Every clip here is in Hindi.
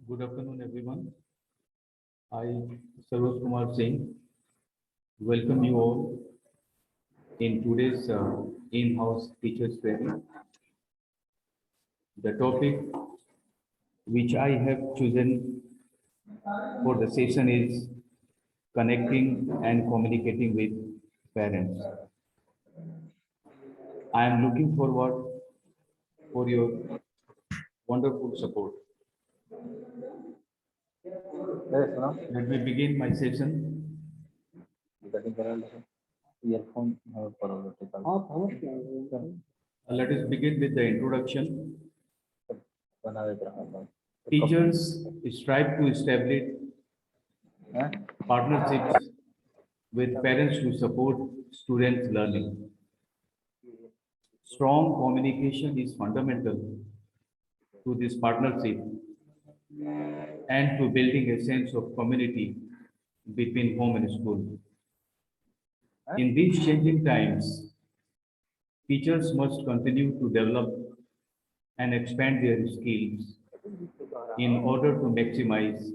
Good afternoon, everyone. I, Saroj Kumar Singh, welcome you all in today's in-house teachers training. The topic which I have chosen for the session is connecting and communicating with parents. I am looking forward for your wonderful support. Let me begin my session. Let us begin with the introduction. Teachers strive to establish partnerships with parents to support students' learning. Strong communication is fundamental to this partnership and to building a sense of community between home and school. In these changing times, teachers must continue to develop and expand their skills in order to maximize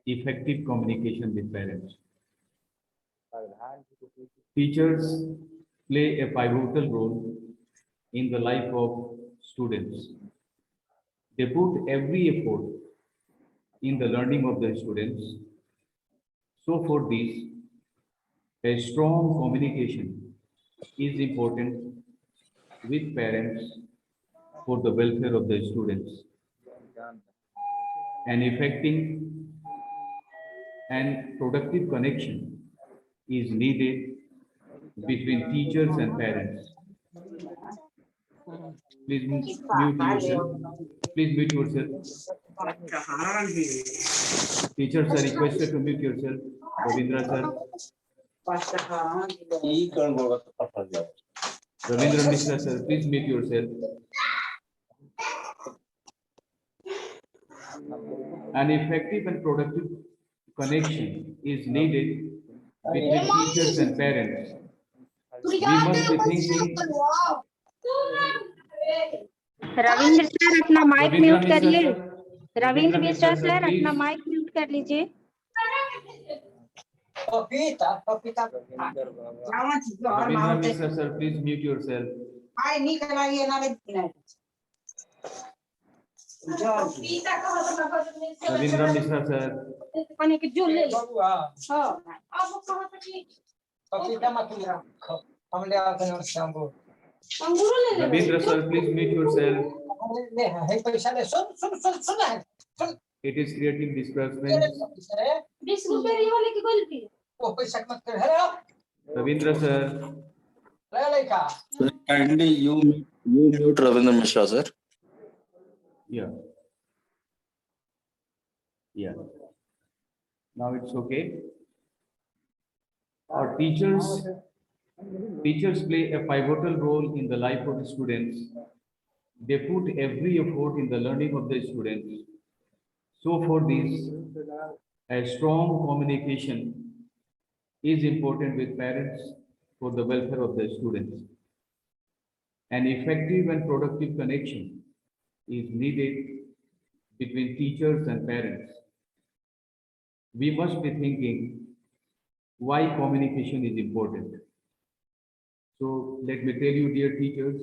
effective communication with parents. Teachers play a pivotal role in the life of students. They put every effort in the learning of the students. So for this, a strong communication is important with parents for the welfare of the students. An effective and productive connection is needed between teachers and parents. Please mute yourself. Please mute yourself. Teachers are requested to mute yourself. Ravindra sir. Ravindra Mishra sir, please mute yourself. An effective and productive connection is needed between teachers and parents. We must be thinking. Ravindra sir अपना माइक म्यूट करिए। Ravindra Mishra Mishra, sir please. अपना माइक म्यूट कर लीजिए। Ravindra Mishra sir, please mute yourself. Ravindra Mishra sir. Ravindra sir, please mute yourself. It is creating disturbance. Ravindra sir. Kindly you mute Ravindra Mishra, sir. Yeah. Yeah. Now it's okay. Our teachers play a pivotal role in the life of the students. They put every effort in the learning of the students. So for this, a strong communication is important with parents for the welfare of the students. An effective and productive connection is needed between teachers and parents. We must be thinking why communication is important. So let me tell you, dear teachers,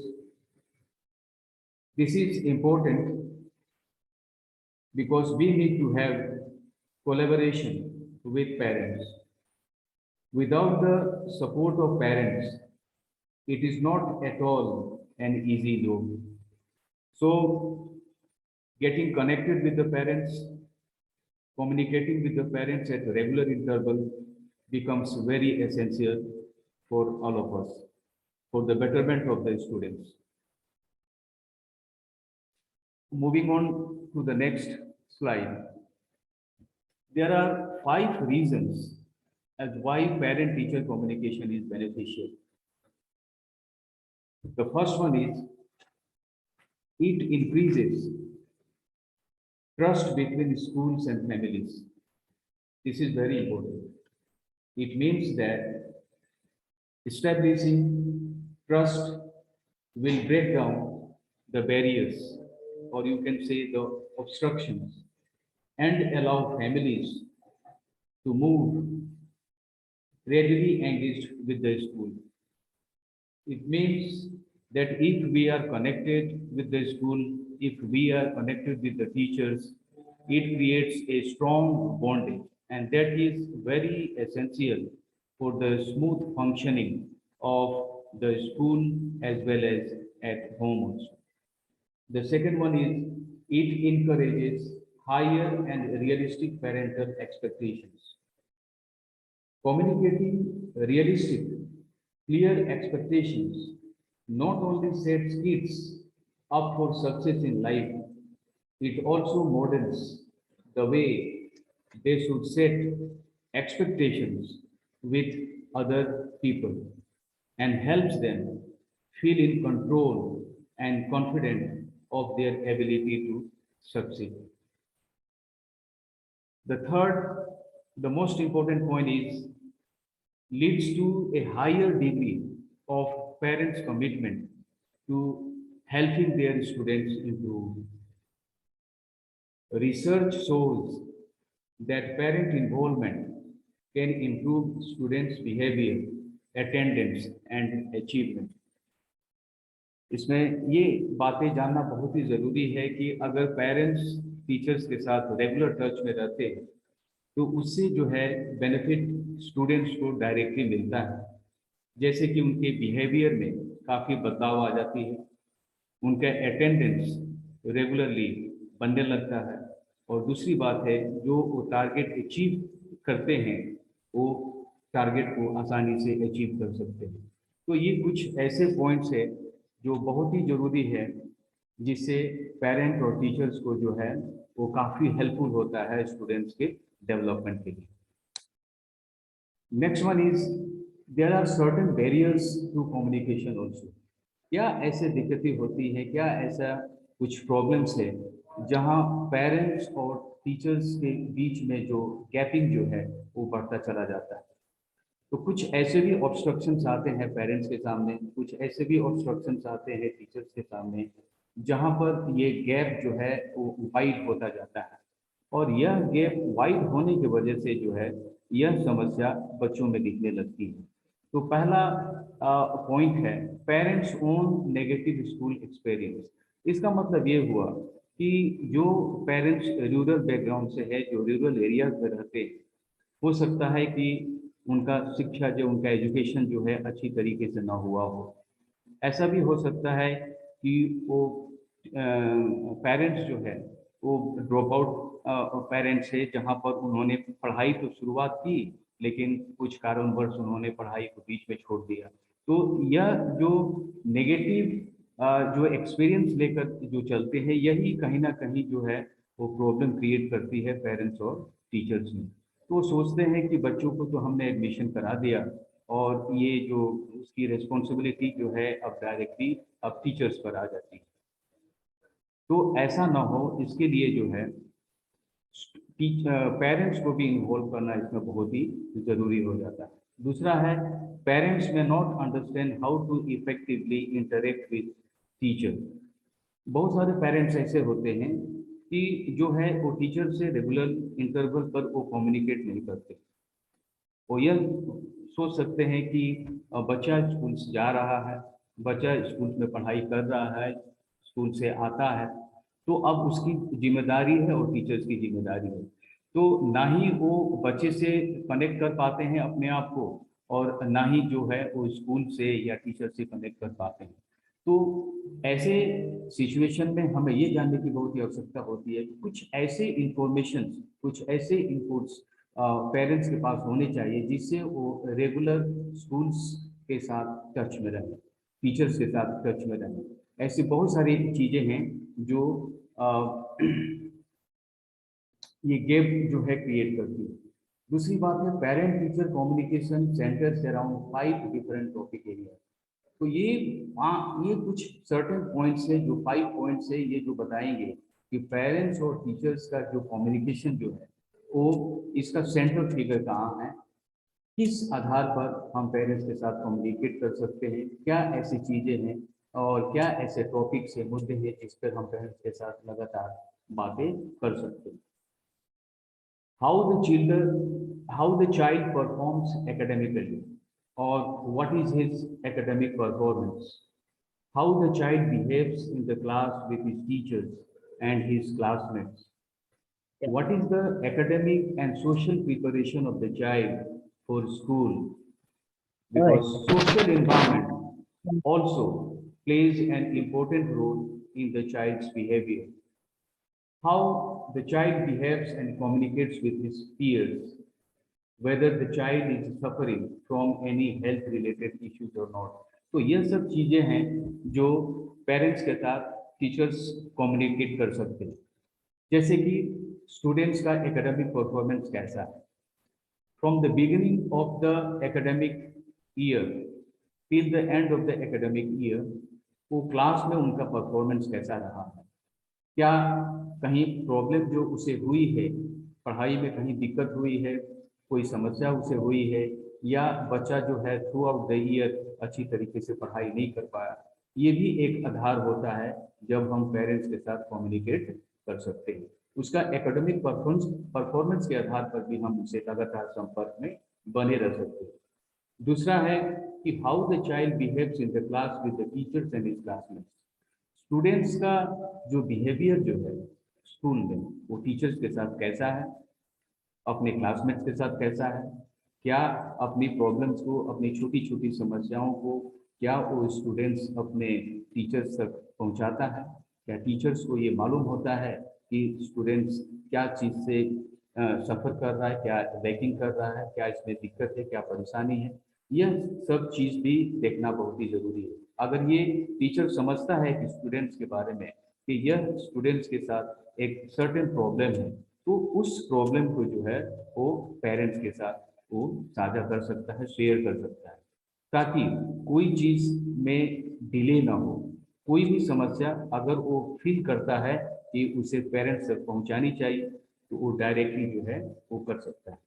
this is important because we need to have collaboration with parents. Without the support of parents, it is not at all an easy job. So getting connected with the parents, communicating with the parents at regular interval becomes very essential for all of us, for the betterment of the students. Moving on to the next slide. There are 5 reasons as why parent-teacher communication is beneficial. The first one is it increases trust between schools and families. This is very important. It means that establishing trust will break down the barriers, or you can say the obstructions and allow families to move readily engaged with the school. It means that if we are connected with the school, if we are connected with the teachers, it creates a strong bonding, and that is very essential for the smooth functioning of the school as well as at home also. The second one is it encourages higher and realistic parental expectations. Communicating realistic, clear expectations not only sets kids up for success in life, it also models the way they should set expectations with other people and helps them feel in control and confident of their ability to succeed. The third, the most important point is leads to a higher degree of parents' commitment to helping their students improve. Research shows that parent involvement can improve students' behavior, attendance, and achievement. इसमें ये बातें जानना बहुत ही जरूरी है कि अगर पेरेंट्स टीचर्स के साथ रेगुलर टच में रहते हैं तो उससे जो है बेनिफिट स्टूडेंट्स को डायरेक्टली मिलता है, जैसे कि उनके बिहेवियर में काफ़ी बदलाव आ जाती है, उनका अटेंडेंस रेगुलरली बनने लगता है, और दूसरी बात है जो वो टारगेट अचीव करते हैं वो टारगेट को आसानी से अचीव कर सकते हैं। तो ये कुछ ऐसे पॉइंट्स है जो बहुत ही ज़रूरी है जिससे पेरेंट और टीचर्स को जो है वो काफ़ी हेल्पफुल होता है स्टूडेंट्स के डेवलपमेंट के लिए। Next one is there are certain barriers to communication also. क्या ऐसे दिक्कतें होती हैं, क्या ऐसा कुछ प्रॉब्लम्स है जहां पेरेंट्स और टीचर्स के बीच में जो गैपिंग जो है वो बढ़ता चला जाता है। तो कुछ ऐसे भी ऑब्स्ट्रक्शंस आते हैं पेरेंट्स के सामने, कुछ ऐसे भी ऑब्स्ट्रक्शंस आते हैं टीचर्स के सामने जहां पर ये गैप जो है वो वाइड होता जाता है, और यह गैप वाइड होने की वजह से जो है यह समस्या बच्चों में दिखने लगती है। तो पहला पॉइंट है parents own negative school experience. इसका मतलब ये हुआ कि जो पेरेंट्स रूरल बैकग्राउंड से है, जो रूरल एरियाज में रहते हैं, हो सकता है कि उनका शिक्षा जो उनका एजुकेशन जो है अच्छी तरीके से ना हुआ हो। ऐसा भी हो सकता है कि वो पेरेंट्स जो है वो ड्रॉप आउट पेरेंट्स है, जहाँ पर उन्होंने पढ़ाई तो शुरुआत की लेकिन कुछ कारणवश उन्होंने पढ़ाई को बीच में छोड़ दिया। तो यह जो नेगेटिव जो एक्सपीरियंस लेकर जो चलते हैं, यही कहीं ना कहीं जो है वो प्रॉब्लम क्रिएट करती है पेरेंट्स और टीचर्स में। तो सोचते हैं कि बच्चों को तो हमने एडमिशन करा दिया और ये जो उसकी रिस्पॉन्सिबिलिटी जो है अब डायरेक्टली अब टीचर्स पर आ जाती है। तो ऐसा ना हो, इसके लिए जो है पेरेंट्स को भी इन्वॉल्व करना इसमें बहुत ही ज़रूरी हो जाता है। दूसरा है पेरेंट्स में not understand how to effectively interact with teacher. बहुत सारे पेरेंट्स ऐसे होते हैं कि जो है वो टीचर से रेगुलर इंटरवल पर वो कम्युनिकेट नहीं करते। वो यह सोच सकते हैं कि बच्चा स्कूल से जा रहा है, बच्चा स्कूल में पढ़ाई कर रहा है, स्कूल से आता है, तो अब उसकी जिम्मेदारी है और टीचर्स की जिम्मेदारी है। तो ना ही वो बच्चे से कनेक्ट कर पाते हैं अपने आप को, और ना ही जो है वो स्कूल से या टीचर से कनेक्ट कर पाते हैं। तो ऐसे सिचुएशन में हमें ये जानने की बहुत ही आवश्यकता होती है कि कुछ ऐसे इंफॉर्मेशन, कुछ ऐसे इनपुट्स पेरेंट्स के पास होने चाहिए जिससे वो रेगुलर स्कूल्स के साथ टच में रहें, टीचर्स के साथ टच में रहें। ऐसी बहुत सारी चीज़ें हैं जो ये गैप जो है क्रिएट करती है। दूसरी बात है parent teacher communication centres around 5 different topic area. तो ये कुछ सर्टेन पॉइंट्स है, जो 5 पॉइंट्स है ये जो बताएंगे कि पेरेंट्स और टीचर्स का जो कम्युनिकेशन जो है वो इसका सेंट्रल फिगर कहाँ है, किस आधार पर हम पेरेंट्स के साथ कम्युनिकेट कर सकते हैं, क्या ऐसी चीज़ें हैं और क्या ऐसे टॉपिक्स है, मुद्दे हैं जिस पर हम पेरेंट्स के साथ लगातार बातें कर सकते हैं। how the child performs academically, or what is his academic performance, how the child behaves in the class with his teachers and his classmates, what is the academic and social preparation of the child for school, because social environment also plays an important role in the child's behavior. How the child behaves and communicates with his peers, whether the child is suffering from any health related issues or not. तो ये सब चीजें हैं जो पेरेंट्स के साथ टीचर्स कम्युनिकेट कर सकते हैं, जैसे कि स्टूडेंट्स का एकेडमिक परफॉर्मेंस कैसा है from the beginning of the academic year till the end of the academic year, वो क्लास में उनका परफॉर्मेंस कैसा रहा है, क्या कहीं प्रॉब्लम जो उसे हुई है, पढ़ाई में कहीं दिक्कत हुई है, कोई समस्या उसे हुई है, या बच्चा जो है थ्रू आउट द ईयर अच्छी तरीके से पढ़ाई नहीं कर पाया। ये भी एक आधार होता है जब हम पेरेंट्स के साथ कम्युनिकेट कर सकते हैं। उसका एकेडमिक परफॉर्मेंस के आधार पर भी हम उसे लगातार संपर्क में बने रह सकते हैं। दूसरा है कि how the child behaves in the class with the teachers and his classmates. Students का जो बिहेवियर जो है स्कूल में, वो टीचर्स के साथ कैसा है, अपने क्लासमेट्स के साथ कैसा है, क्या अपनी प्रॉब्लम्स को, अपनी छोटी छोटी समस्याओं को क्या वो स्टूडेंट्स अपने टीचर्स तक पहुंचाता है, क्या टीचर्स को ये मालूम होता है कि स्टूडेंट्स क्या चीज़ से सफ़र कर रहा है, क्या लैकिंग कर रहा है, क्या इसमें दिक्कत है, क्या परेशानी है। यह सब चीज़ भी देखना बहुत ही ज़रूरी है। अगर ये टीचर समझता है कि स्टूडेंट्स के बारे में कि यह स्टूडेंट्स के साथ एक सर्टेन प्रॉब्लम है, तो उस प्रॉब्लम को जो है वो पेरेंट्स के साथ वो साझा कर सकता है, शेयर कर सकता है, ताकि कोई चीज़ में डिले ना हो। कोई भी समस्या अगर वो फील करता है कि उसे पेरेंट्स तक पहुंचानी चाहिए, तो वो डायरेक्टली जो है वो कर सकता है।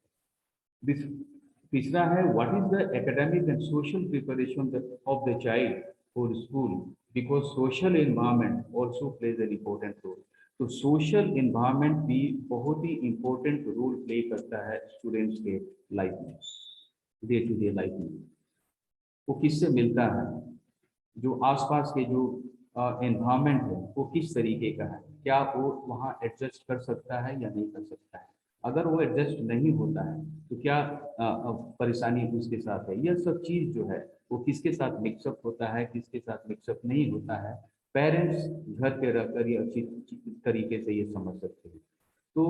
तीसरा है what is the academic and social preparation of the child for school, because social environment also plays an important role. तो सोशल एनवायरनमेंट भी बहुत ही इम्पोर्टेंट रोल प्ले करता है स्टूडेंट्स के लाइफ में, डे टू डे लाइफ में। वो किससे मिलता है, जो आसपास के जो एनवायरनमेंट है वो किस तरीके का है, क्या वो वहाँ एडजस्ट कर सकता है या नहीं कर सकता है। अगर वो एडजस्ट नहीं होता है तो क्या परेशानी उसके साथ है। यह सब चीज़ जो है वो किसके साथ मिक्सअप होता है, किसके साथ मिक्सअप नहीं होता है, पेरेंट्स घर पे रहकर ये अच्छी तरीके से ये समझ सकते हैं। तो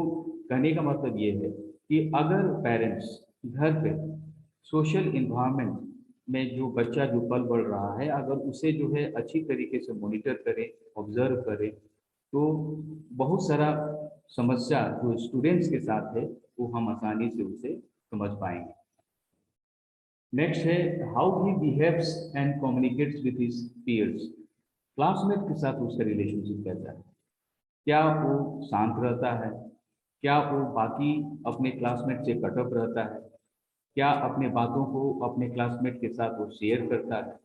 कहने का मतलब ये है कि अगर पेरेंट्स घर पे सोशल इन्वायरमेंट में जो बच्चा जो पल बढ़ रहा है, अगर उसे जो है अच्छी तरीके से मॉनिटर करें, ऑब्जर्व करें, तो बहुत सारा समस्या जो स्टूडेंट्स के साथ है वो हम आसानी से उसे समझ पाएंगे। नेक्स्ट है how he behaves and communicates with his peers. Classmate के साथ उसका रिलेशनशिप कैसा है, क्या वो शांत रहता है, क्या वो बाकी अपने क्लासमेट से कट ऑफ रहता है, क्या अपने बातों को अपने क्लासमेट के साथ वो शेयर करता है।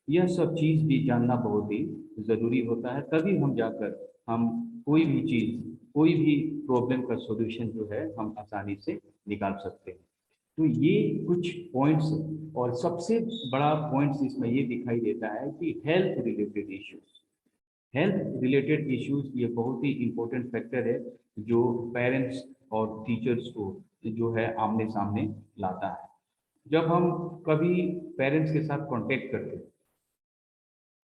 यह सब चीज़ भी जानना बहुत ही ज़रूरी होता है, तभी हम जाकर हम कोई भी चीज़, कोई भी प्रॉब्लम का सॉल्यूशन जो है हम आसानी से निकाल सकते हैं। तो ये कुछ पॉइंट्स, और सबसे बड़ा पॉइंट्स इसमें ये दिखाई देता है कि health related issues, health related issues ये बहुत ही इम्पोर्टेंट फैक्टर है जो पेरेंट्स और टीचर्स को जो है आमने सामने लाता है। जब हम कभी पेरेंट्स के साथ कांटेक्ट करते हैं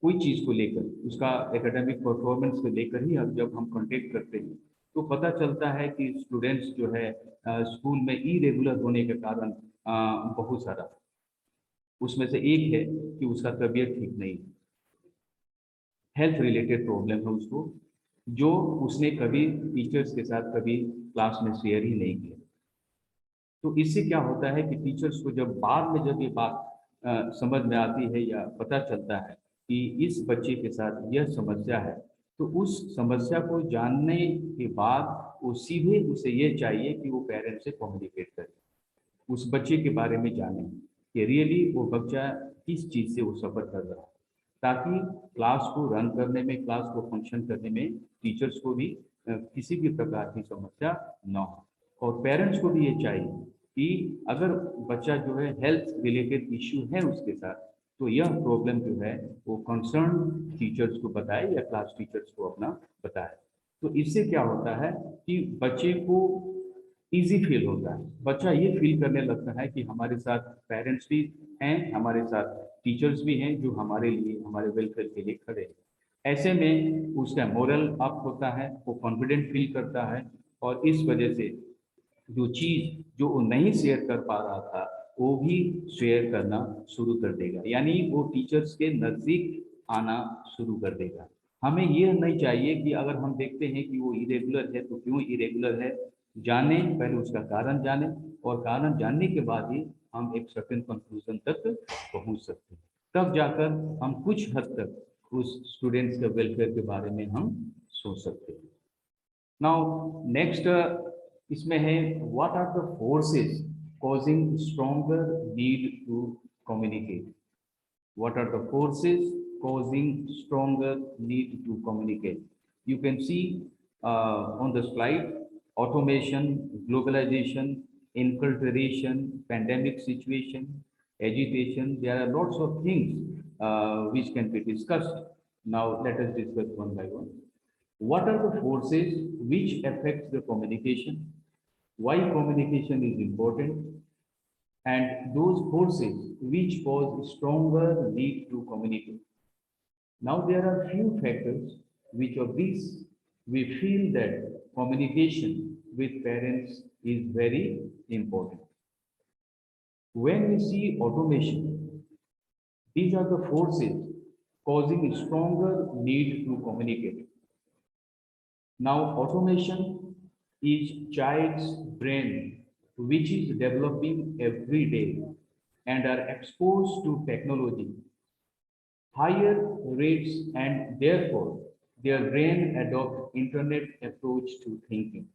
कोई चीज़ को लेकर, उसका एकेडमिक परफॉर्मेंस को लेकर ही जब हम कांटेक्ट करते हैं, तो पता चलता है कि स्टूडेंट्स जो है स्कूल में इरेगुलर होने के कारण बहुत सारा, उसमें से एक है कि उसका तबीयत ठीक नहीं, हेल्थ रिलेटेड प्रॉब्लम है उसको, जो उसने कभी टीचर्स के साथ कभी क्लास में शेयर ही नहीं किया। तो इससे क्या होता है कि टीचर्स को जब बाद में जब ये बात समझ में आती है या पता चलता है कि इस बच्चे के साथ यह समस्या है, तो उस समस्या को जानने के बाद वो सीधे उसे ये चाहिए कि वो पेरेंट्स से कम्युनिकेट करे, उस बच्चे के बारे में जाने कि रियली वो बच्चा किस चीज़ से वो सफ़र कर रहा है, ताकि क्लास को रन करने में, क्लास को फंक्शन करने में टीचर्स को भी किसी भी प्रकार की समस्या न हो। और पेरेंट्स को भी ये चाहिए कि अगर बच्चा जो है हेल्थ रिलेटेड इश्यू है उसके साथ, तो यह प्रॉब्लम जो है वो कंसर्न टीचर्स को बताए या क्लास टीचर्स को अपना बताए। तो इससे क्या होता है कि बच्चे को इजी फील होता है, बच्चा ये फील करने लगता है कि हमारे साथ पेरेंट्स भी हैं, हमारे साथ टीचर्स भी हैं जो हमारे लिए, हमारे वेलफेयर के लिए खड़े हैं। ऐसे में उसका मोरल अप होता है, वो कॉन्फिडेंट फील करता है, और इस वजह से जो चीज जो वो नहीं शेयर कर पा रहा था वो भी शेयर करना शुरू कर देगा, यानी वो टीचर्स के नजदीक आना शुरू कर देगा। हमें ये नहीं चाहिए कि अगर हम देखते हैं कि वो इरेगुलर है तो क्यों इरेगुलर है, जाने, पहले उसका कारण जाने, और कारण जानने के बाद ही हम एक सर्टेन कंक्लूजन तक पहुंच सकते हैं। तब जाकर हम कुछ हद तक उस स्टूडेंट्स के वेलफेयर के बारे में हम सोच सकते हैं। नाउ नेक्स्ट इसमें है, what are the forces causing stronger need to communicate. What are the forces causing stronger need to communicate? You can see on the slide: automation, globalization, infiltration, pandemic situation, agitation. There are lots of things which can be discussed. Now let us discuss one by one. What are the forces which affect the communication? Why communication is important? And those forces which cause stronger need to communicate. Now there are few factors which of these we feel that communication with parents is very important. When we see automation, these are the forces causing stronger need to communicate. Now automation is child's brain which is developing every day and are exposed to technology higher rates, and therefore their brain adopt internet approach to thinking.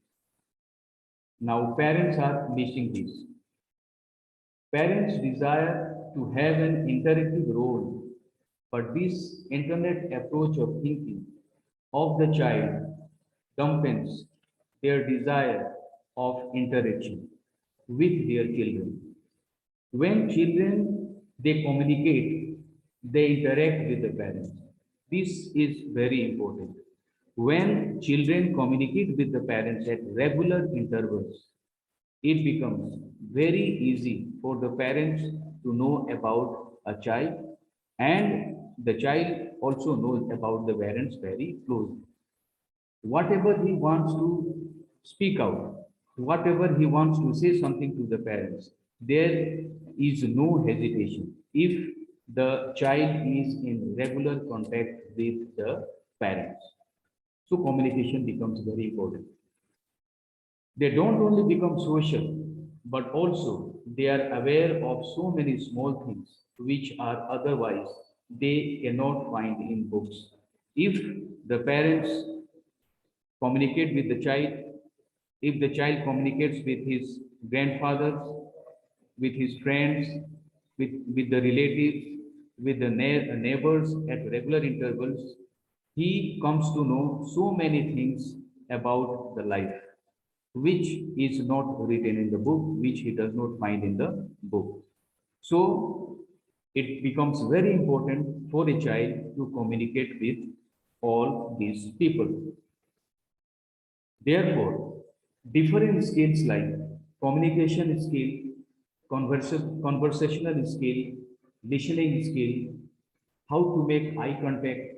Now parents are missing this. Parents desire to have an interactive role, but this internet approach of thinking of the child dampens their desire of interaction with their children. When children they communicate, they interact with the parents. This is very important. When children communicate with the parents at regular intervals, it becomes very easy for the parents to know about a child, and the child also knows about the parents very closely. Whatever he wants to speak out, whatever he wants to say something to the parents, there is no hesitation if the child is in regular contact with the parents. So communication becomes very important. They don't only become social, but also they are aware of so many small things which are otherwise they cannot find in books. If the parents communicate with the child, if the child communicates with his grandfathers, with his friends, with the relatives, with the neighbors at regular intervals, he comes to know so many things about the life, which is not written in the book, which he does not find in the book. So it becomes very important for a child to communicate with all these people. Therefore, different skills like communication skill, conversational skill, listening skill, how to make eye contact,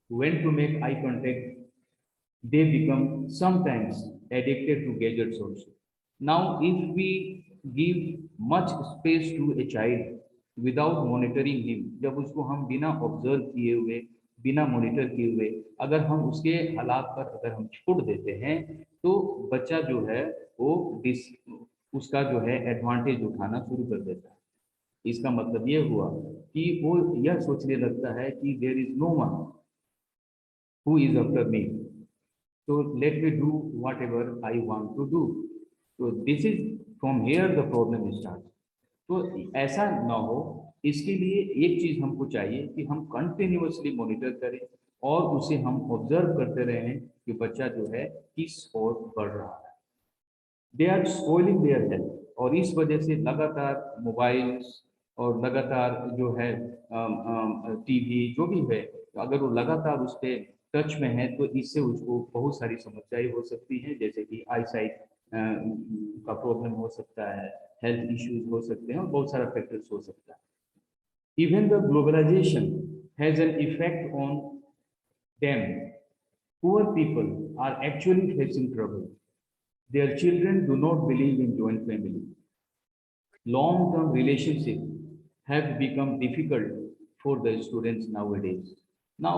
when to make eye contact, they become sometimes addicted to gadgets also. Now, if we give much space to a child without monitoring him, जब उसको हम बिना ऑब्जर्व किए हुए, बिना मॉनिटर किए हुए अगर हम उसके हालात पर अगर हम छोड़ देते हैं, तो बच्चा जो है वो उसका जो है एडवांटेज उठाना शुरू कर देता है। इसका मतलब ये हुआ कि वो यह सोचने लगता है कि there is no one who is after me, so let me do whatever I want to do. So this is from here the problem starts. तो ऐसा ना हो, इसके लिए एक चीज हमको चाहिए कि हम कंटिन्यूअसली मॉनिटर करें और उसे हम ऑब्जर्व करते रहें कि बच्चा जो है किस ओर बढ़ रहा है। They are spoiling their health, और इस वजह से लगातार मोबाइल्स और लगातार जो है टीवी जो भी है, तो अगर वो लगातार उस पे टच में है तो इससे उसको बहुत सारी समस्याएं हो सकती हैं, जैसे कि आई साइट का प्रॉब्लम हो सकता है, हेल्थ इश्यूज हो सकते हैं और बहुत सारा फैक्टर्स हो सकता है. Even the globalization has an effect on them. Poor people are actually facing trouble. Their children do not believe in joint family. Long-term relationships have become difficult for the students nowadays. Now,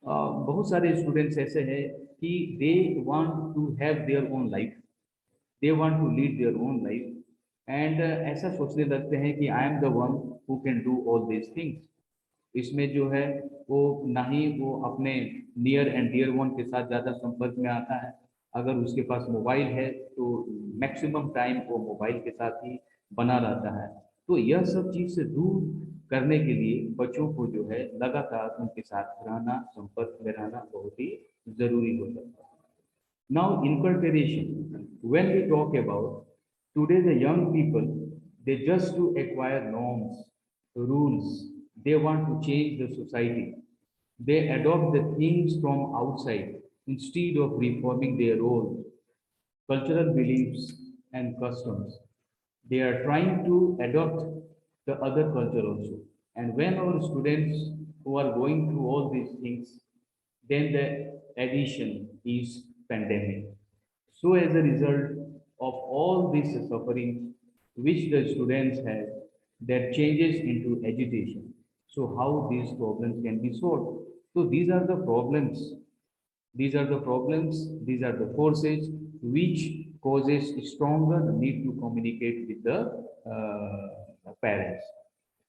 बहुत सारे students ऐसे हैं कि they want to have their own life, they want to lead their own life, and ऐसा सोचने लगते हैं कि I am the one who can do all these things. इसमें जो है वो ना ही वो अपने नियर एंड डियर वन के साथ ज़्यादा संपर्क में आता है. अगर उसके पास मोबाइल है तो मैक्सिमम टाइम वो मोबाइल के साथ ही बना रहता है. तो यह सब चीज़ से दूर करने के लिए बच्चों को जो है लगातार उनके साथ रहना, संपर्क में रहना बहुत ही ज़रूरी हो जाता है. Now, inculcation. When we talk about today, the young people, they just to acquire norms, rules. They want to change the society. They adopt the things from outside instead of reforming their own cultural beliefs and customs. They are trying to adopt the other culture also. And when our students who are going through all these things, then the addition is pandemic. So as a result of all this suffering which the students have, that changes into agitation. So how these problems can be solved? So these are the problems, these are the problems, these are the forces which causes stronger need to communicate with the parents.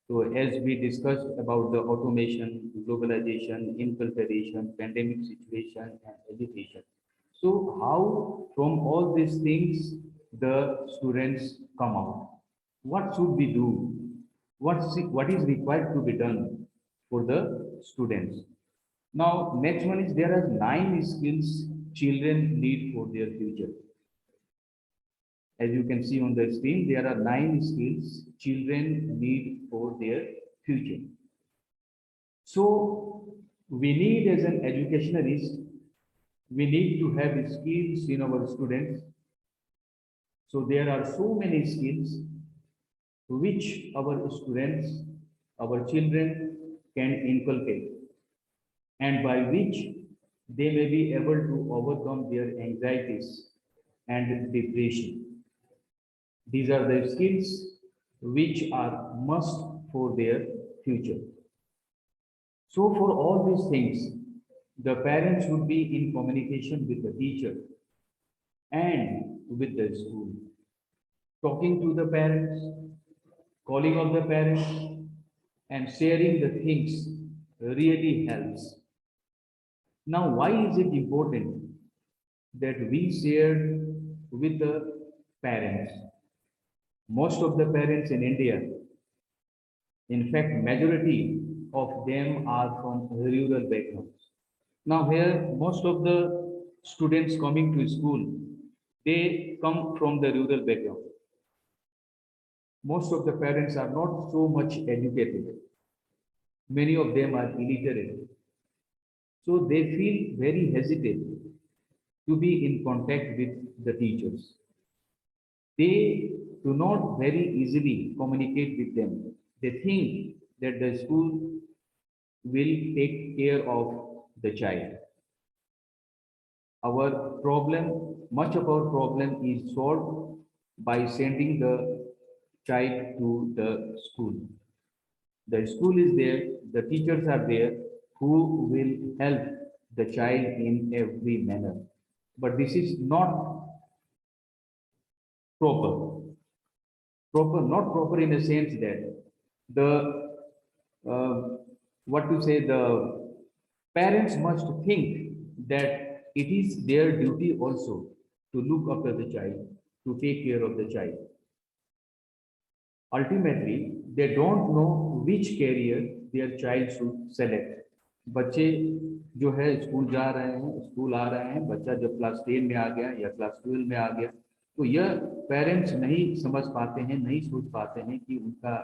So as we discussed about the automation, globalization, infiltration, pandemic situation, and education. So how from all these things the students come out? What should we do? What is required to be done for the students? Now, next one is there are 9 skills children need for their future. As you can see on the screen, there are 9 skills children need for their future. So, we need as an educationalist, we need to have skills in our students. So, there are so many skills which our students, our children can inculcate, and by which they may be able to overcome their anxieties and depression. These are the skills which are must for their future. So for all these things, the parents should be in communication with the teacher and with the school. Talking to the parents, calling on the parents, and sharing the things really helps. Now, why is it important that we share with the parents? Most of the parents in India, in fact, majority of them are from rural backgrounds. Now here, most of the students coming to school, they come from the rural background. Most of the parents are not so much educated. Many of them are illiterate. So they feel very hesitant to be in contact with the teachers. They do not very easily communicate with them. They think that the school will take care of the child. Our problem, much of our problem is solved by sending the child to the school. The school is there, the teachers are there who will help the child in every manner. But this is not proper. Not proper in a sense that the, what to say, the parents must think that it is their duty also to look after the child, to take care of the child. Ultimately, they don't know which career their child should select. बच्चे जो है स्कूल जा रहे हैं, स्कूल आ रहे हैं, बच्चा जब क्लास 10 में आ गया या क्लास 12 में आ गया, तो यह पेरेंट्स नहीं समझ पाते हैं, नहीं सोच पाते हैं कि उनका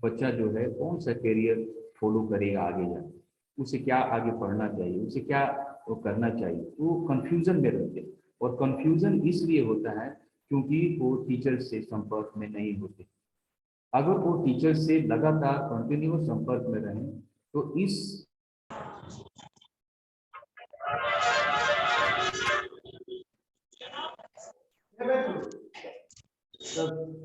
बच्चा जो है कौन सा करियर फॉलो करेगा आगे जाके, उसे क्या आगे पढ़ना चाहिए, उसे क्या वो करना चाहिए। वो कंफ्यूजन में रहते हैं, और कंफ्यूजन इसलिए होता है क्योंकि वो टीचर से संपर्क में नहीं होते। अगर वो टीचर से लगातार कंटिन्यूअस संपर्क में रहें तो इस सब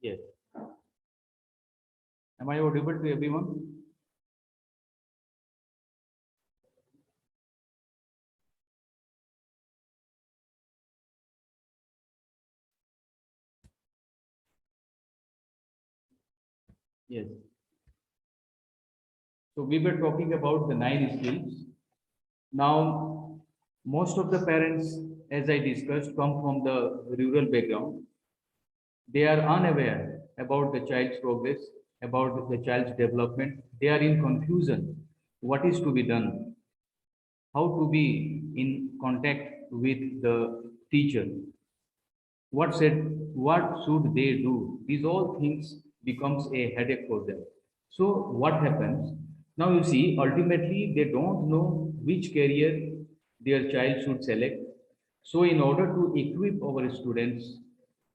yes. Am I audible to everyone? Yes. So we were talking about the 9 skills. Now, most of the parents, as I discussed, come from the rural background. They are unaware about the child's progress, about the child's development. They are in confusion. What is to be done? How to be in contact with the teacher? What should they do? These all things becomes a headache for them. So what happens? Now you see, ultimately they don't know which career their child should select. So in order to equip our students,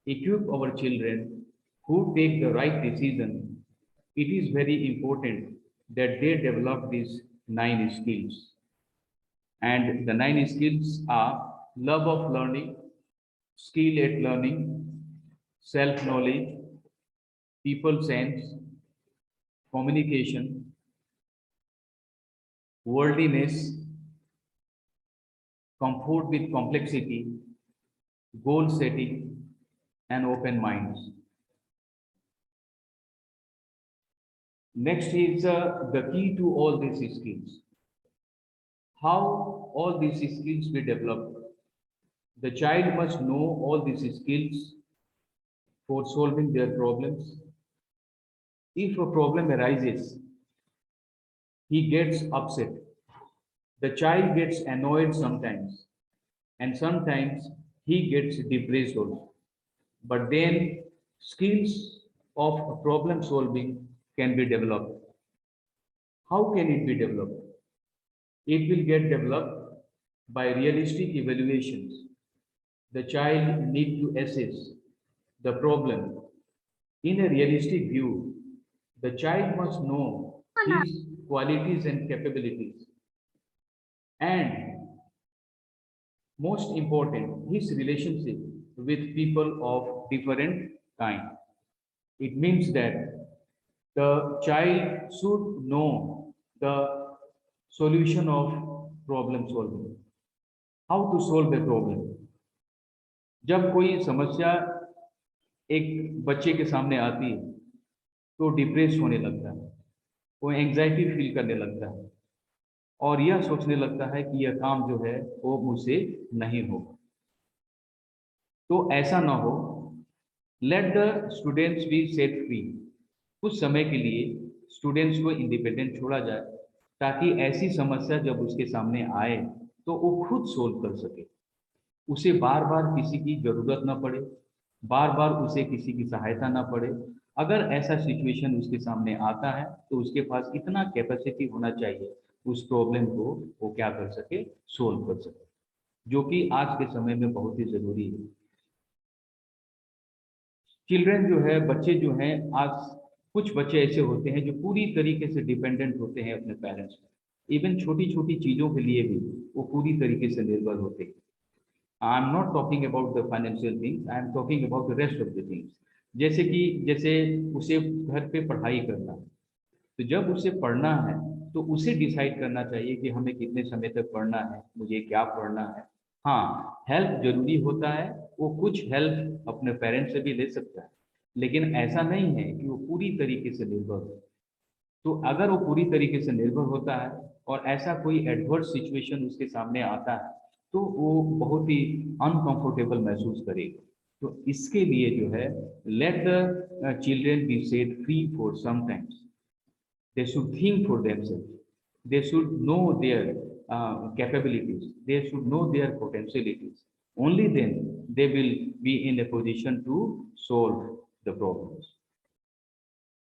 equip our children who take the right decision, it is very important that they develop these 9 skills. And the 9 skills are love of learning, skill at learning, self-knowledge, people sense, communication, worldliness, comfort with complexity, goal setting, and open minds. Next is the key to all these skills. How all these skills be developed? The child must know all these skills for solving their problems. If a problem arises, he gets upset. The child gets annoyed sometimes, and sometimes he gets depressed also. But then skills of problem solving can be developed. How can it be developed? It will get developed by realistic evaluations. The child need to assess the problem in a realistic view. The child must know his qualities and capabilities, and most important, his relationship with people of different kind. It means that the child should know the solution of problem solving. How to solve a problem? जब कोई समस्या एक बच्चे के सामने आती है तो डिप्रेस होने लगता है, वो एंजाइटी फील करने लगता है और यह सोचने लगता है कि यह काम जो है वो मुझसे नहीं होगा। तो ऐसा ना हो, let the students be set free. कुछ समय के लिए स्टूडेंट्स को इंडिपेंडेंट छोड़ा जाए ताकि ऐसी समस्या जब उसके सामने आए तो वो खुद सोल्व कर सके, उसे बार बार किसी की जरूरत ना पड़े, बार बार उसे किसी की सहायता ना पड़े। अगर ऐसा सिचुएशन उसके सामने आता है तो उसके पास इतना कैपेसिटी होना चाहिए उस प्रॉब्लम को वो क्या कर सके, सोल्व कर सके, जो कि आज के समय में बहुत ही जरूरी है। चिल्ड्रन जो है, बच्चे जो हैं, आज कुछ बच्चे ऐसे होते हैं जो पूरी तरीके से डिपेंडेंट होते हैं अपने पेरेंट्स पर। इवन छोटी छोटी चीजों के लिए भी वो पूरी तरीके से निर्भर होते हैं। I am not talking about the financial things, I am talking about the rest of the things. जैसे उसे घर पे पढ़ाई करना है, तो जब उसे पढ़ना है तो उसे डिसाइड करना चाहिए कि हमें कितने समय तक पढ़ना है, मुझे क्या पढ़ना है, हाँ, हेल्प जरूरी होता है, वो कुछ हेल्प अपने पेरेंट्स से भी ले सकता है, लेकिन ऐसा नहीं है कि वो पूरी तरीके से निर्भर हो। तो अगर वो पूरी तरीके से निर्भर होता है और ऐसा कोई एडवर्स सिचुएशन उसके सामने आता है, तो वो बहुत ही अनकंफर्टेबल महसूस करेगा। तो इसके लिए जो है, let the children be set free for some times. They should think for themselves. They should know their capabilities. They should know their potentialities. Only then they will be in a position to solve the problems.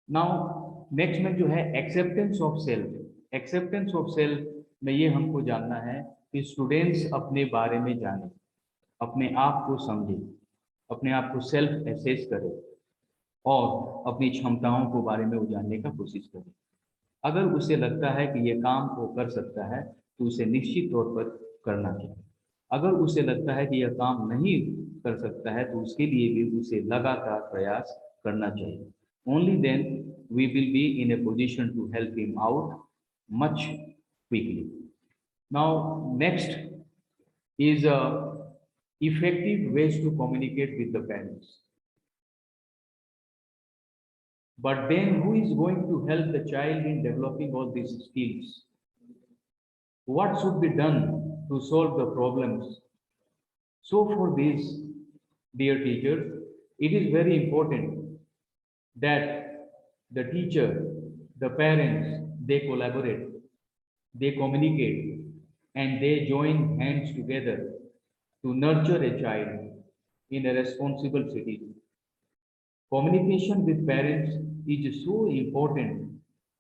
Now, next में जो है acceptance of self. Acceptance of self में ये हमको जानना है कि स्टूडेंट्स अपने बारे में जाने, अपने आप को समझे, अपने आप को सेल्फ एसेस करे और अपनी क्षमताओं के बारे में वो जानने का कोशिश करे। अगर उसे लगता है कि ये काम वो कर सकता है, तो उसे निश्चित तौर पर करना चाहिए। अगर उसे लगता है कि यह काम नहीं कर सकता है, तो उसके लिए भी उसे लगातार प्रयास करना चाहिए। Only then we will be in a position to help him out much quickly. Now next is effective ways to communicate with the parents. But then who is going to help the child in developing all these skills? What should be done to solve the problems? So for this, dear teachers, it is very important that the teacher, the parents, they collaborate, they communicate, and they join hands together to nurture a child in a responsible citizen. Communication with parents is so important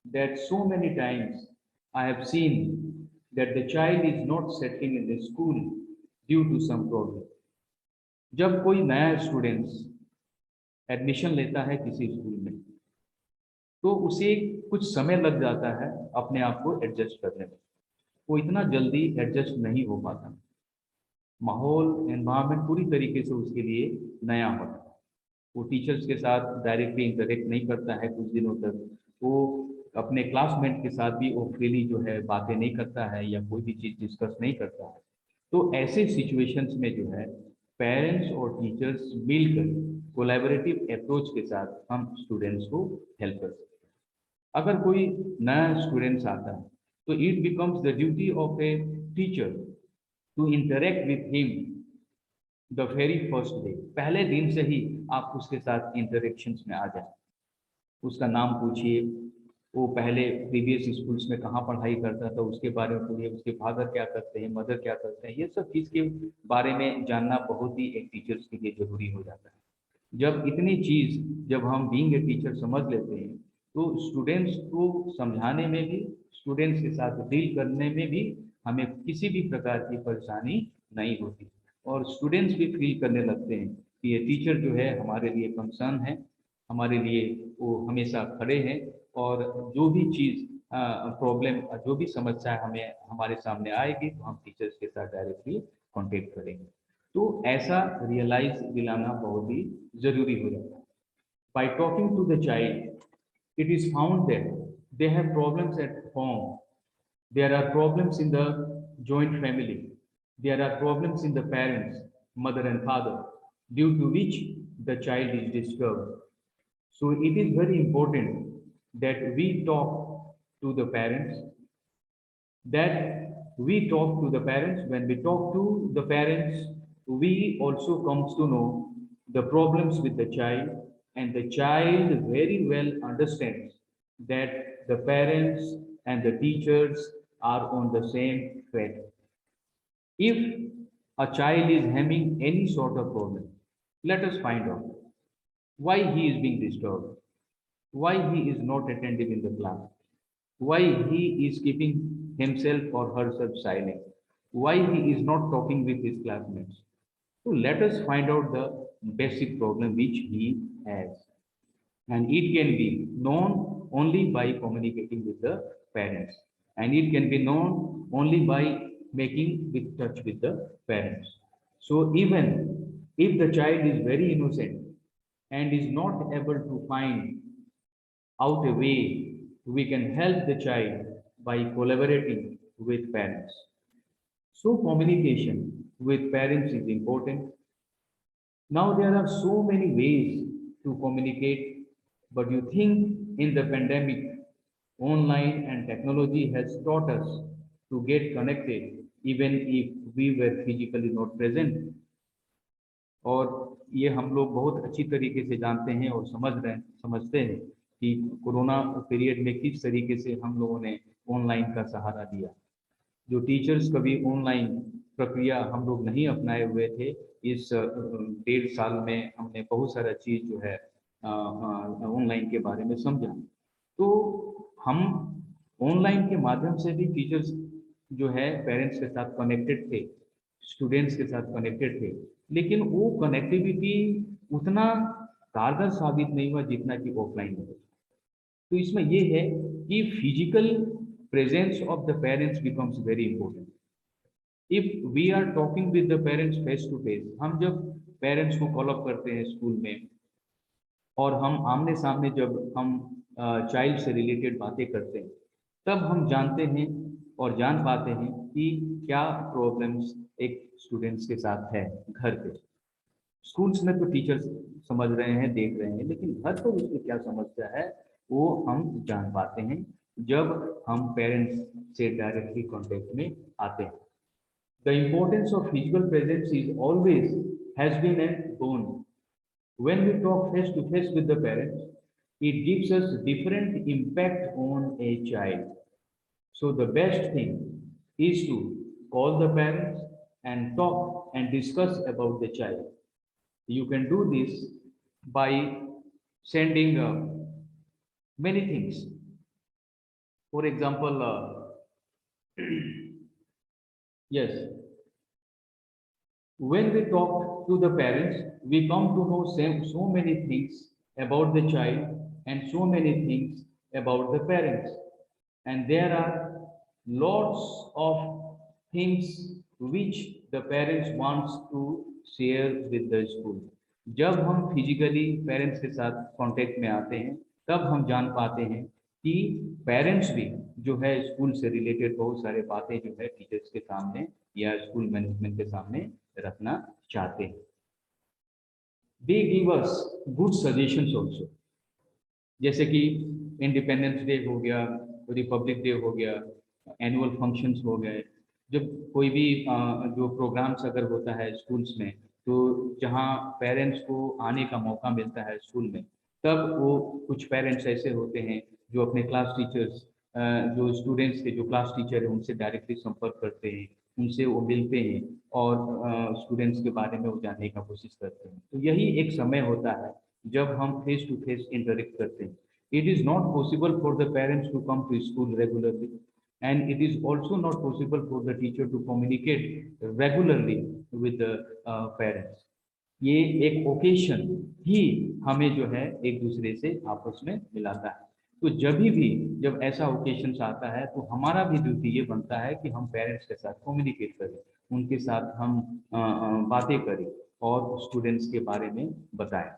that so many times I have seen that the child is not settling in the school due to some problem. जब कोई नया स्टूडेंट्स एडमिशन लेता है किसी स्कूल में, तो उसे कुछ समय लग जाता है अपने आप को एडजस्ट करने में। वो इतना जल्दी एडजस्ट नहीं हो पाता। माहौल, एनवायरनमेंट पूरी तरीके से उसके लिए नया होता है। वो टीचर्स के साथ डायरेक्टली इंटरेक्ट नहीं करता है कुछ दिनों तक। वो अपने क्लासमेट के साथ भी वो फ्रीली जो है बातें नहीं करता है या कोई भी चीज़ डिस्कस नहीं करता है। तो ऐसे सिचुएशंस में जो है, पेरेंट्स और टीचर्स मिलकर कोलैबोरेटिव अप्रोच के साथ हम स्टूडेंट्स को हेल्प कर सकते हैं। अगर कोई नया स्टूडेंट्स आता है, तो it becomes the duty of a teacher to interact with him the very first day. पहले दिन से ही आप उसके साथ इंटरेक्शंस में आ जाए। उसका नाम पूछिए, वो पहले प्रीवियस स्कूल्स में कहाँ पढ़ाई करता था उसके बारे में पूछिए, उसके फादर क्या करते हैं, मदर क्या करते हैं, ये सब चीज़ के बारे में जानना बहुत ही एक टीचर्स के लिए जरूरी हो जाता है। जब इतनी चीज़ जब हम बीइंग ए टीचर समझ लेते हैं, तो स्टूडेंट्स को समझाने में भी, स्टूडेंट्स के साथ डील करने में भी हमें किसी भी प्रकार की परेशानी नहीं होती। और स्टूडेंट्स भी फील करने लगते हैं कि ये टीचर जो है हमारे लिए कंसर्न है, हमारे लिए वो हमेशा खड़े हैं, और जो भी चीज़ प्रॉब्लम, जो भी समस्या हमें हमारे सामने आएगी, तो हम टीचर्स के साथ डायरेक्टली कांटेक्ट करेंगे। तो ऐसा रियलाइज दिलाना बहुत ही जरूरी हो जाता है। By talking to the child, it is found that they have problems at home. There are problems in the joint family. There are problems in the parents, mother and father, due to which the child is disturbed. So it is very important that we talk to the parents, when we talk to the parents, we also comes to know the problems with the child, and the child very well understands that the parents and the teachers are on the same track. If a child is having any sort of problem, let us find out why he is being disturbed, why he is not attentive in the class, why he is keeping himself or herself silent, why he is not talking with his classmates. So let us find out the basic problem which he has. And it can be known only by communicating with the parents. And it can be known only by making with touch with the parents. So even if the child is very innocent and is not able to find out a way, we can help the child by collaborating with parents. So communication with parents is important. Now there are so many ways to communicate, but you think in the pandemic, online and technology has taught us to get connected even if we were physically not present. और ये हम लोग बहुत अच्छी तरीके से जानते हैं और समझते हैं कि कोरोना पीरियड में किस तरीके से हम लोगों ने ऑनलाइन का सहारा दिया। जो टीचर्स कभी ऑनलाइन प्रक्रिया हम लोग नहीं अपनाए हुए थे, इस 1.5 साल में हमने बहुत सारा चीज जो है ऑनलाइन के बारे में समझा। तो हम ऑनलाइन के माध्यम से भी टीचर्स जो है पेरेंट्स के साथ कनेक्टेड थे, स्टूडेंट्स के साथ कनेक्टेड थे, लेकिन वो कनेक्टिविटी उतना कारगर साबित नहीं हुआ जितना कि ऑफलाइन में। तो इसमें ये है कि physical presence of the parents becomes very important. If we are talking with the parents face to face, हम जब पेरेंट्स को कॉल अप करते हैं स्कूल में और हम आमने सामने जब हम चाइल्ड से रिलेटेड बातें करते हैं, तब हम जानते हैं और जान पाते हैं कि क्या प्रॉब्लम्स एक स्टूडेंट्स के साथ है घर पे। स्कूल्स में तो टीचर्स समझ रहे हैं, देख रहे हैं, लेकिन घर पर उसकी क्या समस्या है वो हम जान पाते हैं जब हम पेरेंट्स से डायरेक्टली कांटेक्ट में आते हैं। The importance of physical presence is always has been and gone. When we talk face to face with the parents, it gives us different impact on a child. So the best thing is to call the parents and talk and discuss about the child. You can do this by sending many things. For example, yes, when we talk to the parents, we come to know so many things about the child and so many things about the parents. And there are lots of things which the parents wants to share with the school. जब हम फिजिकली पेरेंट्स के साथ कांटेक्ट में आते हैं, तब हम जान पाते हैं कि पेरेंट्स भी जो है स्कूल से रिलेटेड बहुत सारे बातें जो है टीचर्स के सामने या स्कूल मैनेजमेंट के सामने रखना चाहते हैं। They give us good suggestions also. जैसे कि इंडिपेंडेंस डे हो गया, रिपब्लिक डे हो गया, एनुअल फंक्शंस हो गए, जब कोई भी जो प्रोग्राम्स अगर होता है स्कूल्स में, तो जहाँ पेरेंट्स को आने का मौका मिलता है स्कूल में, तब वो कुछ पेरेंट्स ऐसे होते हैं जो अपने क्लास टीचर्स, जो स्टूडेंट्स के जो क्लास टीचर है उनसे डायरेक्टली संपर्क करते हैं, उनसे वो मिलते हैं और स्टूडेंट्स के बारे में वो जानने का कोशिश करते हैं। तो यही एक समय होता है जब हम फेस टू फेस इंटरेक्ट करते हैं। It is not possible for the parents to come to school regularly, and it is also not possible for the teacher to communicate regularly with the parents. ये एक ओकेशन ही हमें जो है एक दूसरे से आपस में मिलाता है। तो जब ऐसा ओकेशन आता है तो हमारा भी ड्यूटी ये बनता है कि हम पेरेंट्स के साथ कम्युनिकेट करें, उनके साथ हम बातें करें और स्टूडेंट्स के बारे में बताएं।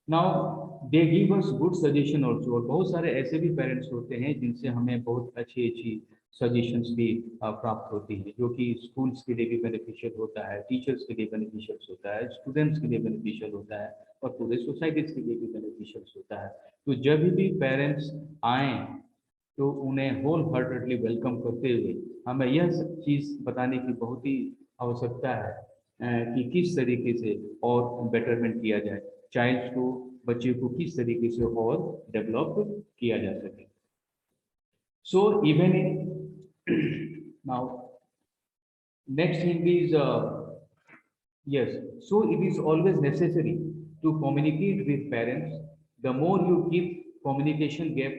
Now they give us good suggestion also. और बहुत सारे ऐसे भी पेरेंट्स होते हैं जिनसे हमें बहुत अच्छी सजेशंस भी प्राप्त होती है, जो कि स्कूल्स के लिए भी बेनिफिशियल होता है, टीचर्स के लिए बेनिफिशियल होता है, स्टूडेंट्स के लिए बेनिफिशियल होता है और पूरे सोसाइटीज के लिए भी बेनिफिशियल होता है। तो जब भी पेरेंट्स आए तो उन्हें होल हार्टेडली वेलकम करते हुए हमें यह चीज़ बताने की बहुत ही आवश्यकता है कि किस तरीके से और बेटरमेंट किया जाए, चाइल्ड को, बच्चे को किस तरीके से और डेवलप किया जा सके। So even now next thing is yes, so it is always necessary to communicate with parents. The more you keep communication gap,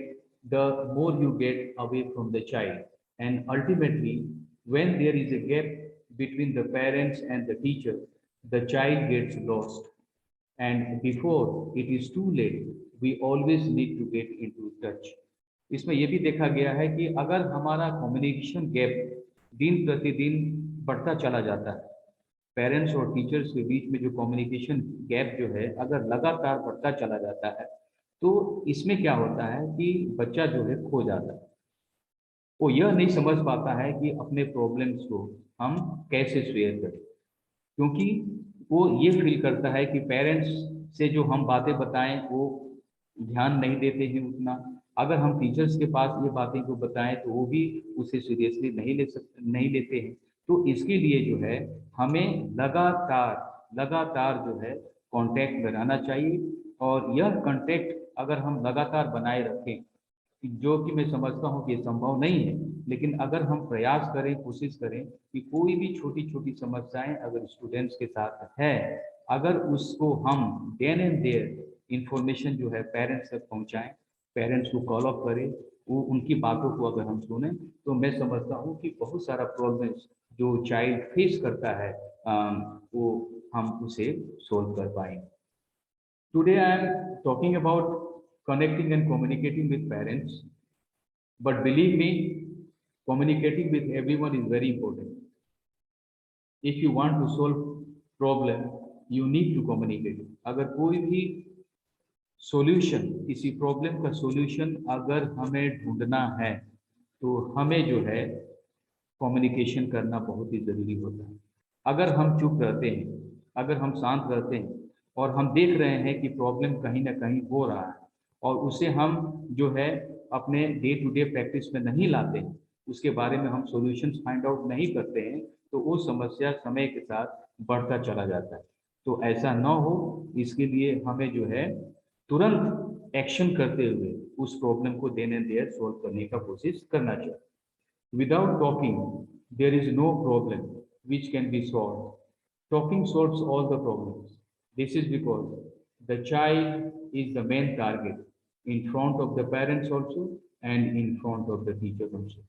the more you get away from the child, and ultimately when there is a gap between the parents and the teacher, the child gets lost, and before it is too late, we always need to get into touch. इसमें यह भी देखा गया है कि अगर हमारा कम्युनिकेशन गैप दिन प्रतिदिन बढ़ता चला जाता है, पेरेंट्स और टीचर्स के बीच में जो कम्युनिकेशन गैप जो है अगर लगातार बढ़ता चला जाता है, तो इसमें क्या होता है कि बच्चा जो है खो जाता है। वो यह नहीं समझ पाता है कि अपने प्रॉब्लम्स को हम कैसे शेयर करें। क्योंकि वो ये फील करता है कि पेरेंट्स से जो हम बातें बताएं वो ध्यान नहीं देते हैं उतना। अगर हम टीचर्स के पास ये बातें को बताएं तो वो भी उसे सीरियसली नहीं लेते हैं। तो इसके लिए जो है हमें लगातार जो है कांटेक्ट बनाना चाहिए। और यह कांटेक्ट अगर हम लगातार बनाए रखें, जो कि मैं समझता हूँ कि संभव नहीं है, लेकिन अगर हम प्रयास करें, कोशिश करें कि कोई भी छोटी छोटी समस्याएं अगर स्टूडेंट्स के साथ है, अगर उसको हम देन एंड देयर इंफॉर्मेशन जो है पेरेंट्स तक पहुंचाएं, पेरेंट्स को कॉल अप करें, वो उनकी बातों को अगर हम सुने, तो मैं समझता हूँ कि बहुत सारा प्रॉब्लम्स जो चाइल्ड फेस करता है वो हम उसे सोल्व कर पाएंगे। Today I am talking about connecting and communicating with parents, but believe me, communicating with everyone is very important. If you want to solve problem, you need to communicate. अगर कोई भी सॉल्यूशन, किसी प्रॉब्लम का सॉल्यूशन अगर हमें ढूंढना है, तो हमें जो है कम्युनिकेशन करना बहुत ही जरूरी होता है। अगर हम चुप रहते हैं, अगर हम शांत रहते हैं और हम देख रहे हैं कि प्रॉब्लम कहीं ना कहीं हो रहा है और उसे हम जो है अपने डे टू डे प्रैक्टिस में नहीं लाते हैं, उसके बारे में हम सॉल्यूशंस फाइंड आउट नहीं करते हैं, तो वो समस्या समय के साथ बढ़ता चला जाता है। तो ऐसा न हो, इसके लिए हमें जो है तुरंत एक्शन करते हुए उस प्रॉब्लम को देन एंड देयर सॉल्व करने का कोशिश करना चाहिए। Without talking, there is no problem which can be solved. Talking solves all the problems. This is because the child is the main target in front of the parents also and in front of the teachers also.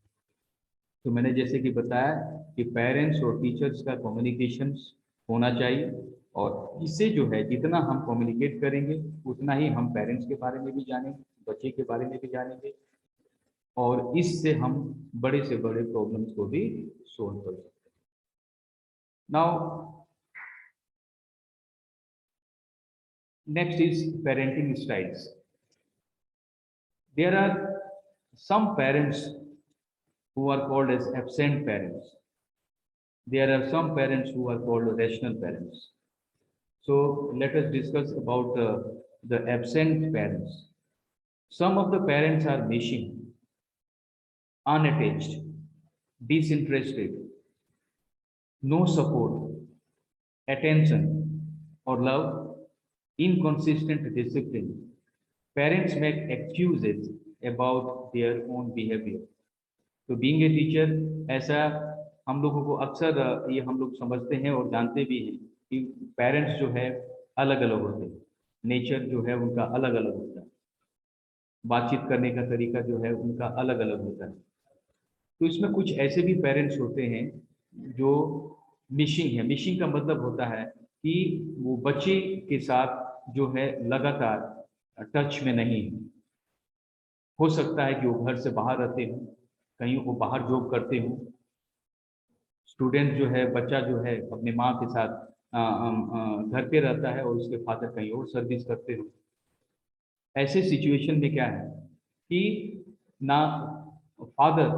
तो मैंने जैसे कि बताया कि पेरेंट्स और टीचर्स का कम्युनिकेशन होना चाहिए, और इससे जो है जितना हम कम्युनिकेट करेंगे उतना ही हम पेरेंट्स के बारे में भी जानेंगे, बच्चे के बारे में भी जानेंगे, और इससे हम बड़े से बड़े प्रॉब्लम्स को भी सोल्व कर सकते हैं। Now next is parenting styles. There are some parents who are called as absent parents. There are some parents who are called rational parents. So let us discuss about the absent parents. Some of the parents are missing, unattached, disinterested, no support, attention or love, inconsistent discipline. Parents make excuses about their own behavior. तो बीइंग ए टीचर, ऐसा हम लोगों को अक्सर ये हम लोग समझते हैं और जानते भी हैं कि पेरेंट्स जो है अलग अलग होते हैं, नेचर जो है उनका अलग अलग होता है, बातचीत करने का तरीका जो है उनका अलग अलग होता है। तो इसमें कुछ ऐसे भी पेरेंट्स होते हैं जो मिसिंग है। मिसिंग का मतलब होता है कि वो बच्चे के साथ जो है लगातार टच में नहीं है। हो सकता है कि वो घर से बाहर रहते हों, कहीं वो बाहर जॉब करते हों, स्टूडेंट जो है, बच्चा जो है अपने माँ के साथ घर पे रहता है और उसके फादर कहीं और सर्विस करते हो। ऐसे सिचुएशन में क्या है कि ना फादर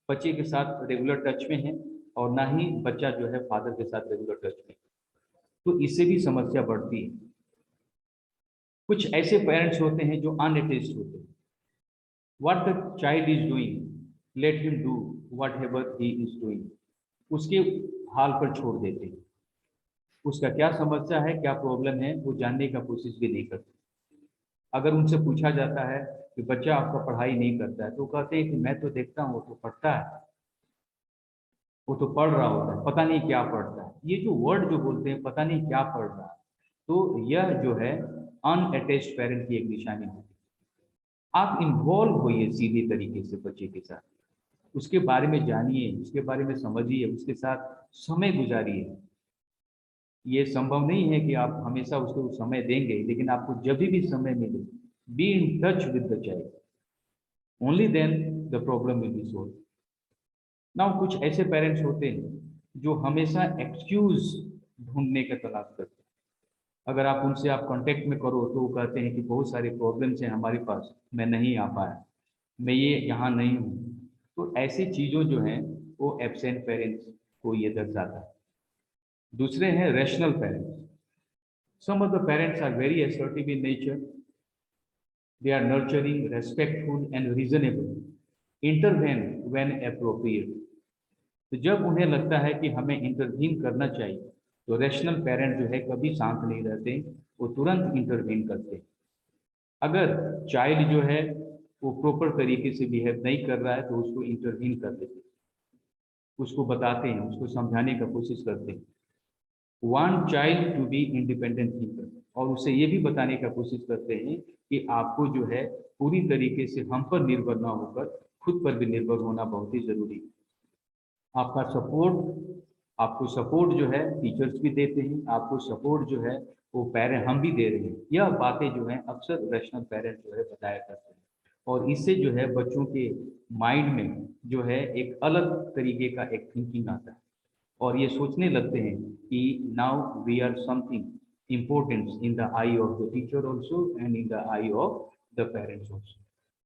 बच्चे के साथ रेगुलर टच में है और ना ही बच्चा जो है फादर के साथ रेगुलर टच में, तो इससे भी समस्या बढ़ती है। कुछ ऐसे पेरेंट्स होते हैं जो अनअटैच्ड होते हैं। What the child is doing, let him do whatever he is doing. उसके हाल पर छोड़ देते हैं। उसका क्या समस्या है, क्या प्रॉब्लम है, वो जानने का कोशिश भी नहीं करते। अगर उनसे पूछा जाता है कि बच्चा आपका पढ़ाई नहीं करता है, तो कहते हैं कि मैं तो देखता हूँ वो तो पढ़ता है, वो तो पढ़ रहा होता है, पता नहीं क्या पढ़ता है। ये जो वर्ड जो बोलते हैं, पता नहीं क्या पढ़ रहा है, तो यह जो है अनअटैच्ड पेरेंट की एक निशानी होती है। आप इन्वॉल्व होइए सीधे तरीके से बच्चे के साथ, उसके बारे में जानिए, उसके बारे में समझिए, उसके साथ समय गुजारिए। ये संभव नहीं है कि आप हमेशा उसको समय देंगे, लेकिन आपको जब भी समय मिले, be in touch with the child, only then the problem will be solve. Now कुछ ऐसे पेरेंट्स होते हैं जो हमेशा एक्सक्यूज ढूंढने का तलाश करते हैं। अगर आप उनसे आप कांटेक्ट में करो तो वो कहते हैं कि बहुत सारे प्रॉब्लम्स हैं हमारे पास, मैं नहीं आ पाया, मैं ये यहाँ नहीं हूँ। तो ऐसी चीज़ों जो हैं वो एब्सेंट पेरेंट्स को ये दर्शाता है। दूसरे हैं rational parents. Some of the parents are very assertive in nature. They are nurturing, respectful and reasonable. Intervene when appropriate. तो जब उन्हें लगता है कि हमें इंटरवीन करना चाहिए, तो रैशनल पेरेंट जो है कभी शांत नहीं रहते, वो तुरंत इंटरवीन करते हैं. अगर चाइल्ड जो है वो प्रॉपर तरीके से बिहेव नहीं कर रहा है तो उसको इंटरवीन कर देते हैं, उसको बताते हैं, उसको समझाने का कोशिश करते हैं. Want child to be independent thinker, और उसे ये भी बताने का कोशिश करते हैं कि आपको जो है पूरी तरीके से हम पर निर्भर ना होकर खुद पर भी निर्भर होना बहुत ही जरूरी है. आपको सपोर्ट जो है टीचर्स भी देते हैं, आपको सपोर्ट जो है वो पेरेंट हम भी दे रहे हैं. यह बातें जो है अक्सर रैशनल पेरेंट जो है बताया करते हैं, और इससे जो है बच्चों के माइंड में जो है एक अलग तरीके का एक थिंकिंग आता है, और ये सोचने लगते हैं कि now we are something important in the eye of the teacher also and in the eye of the parents also.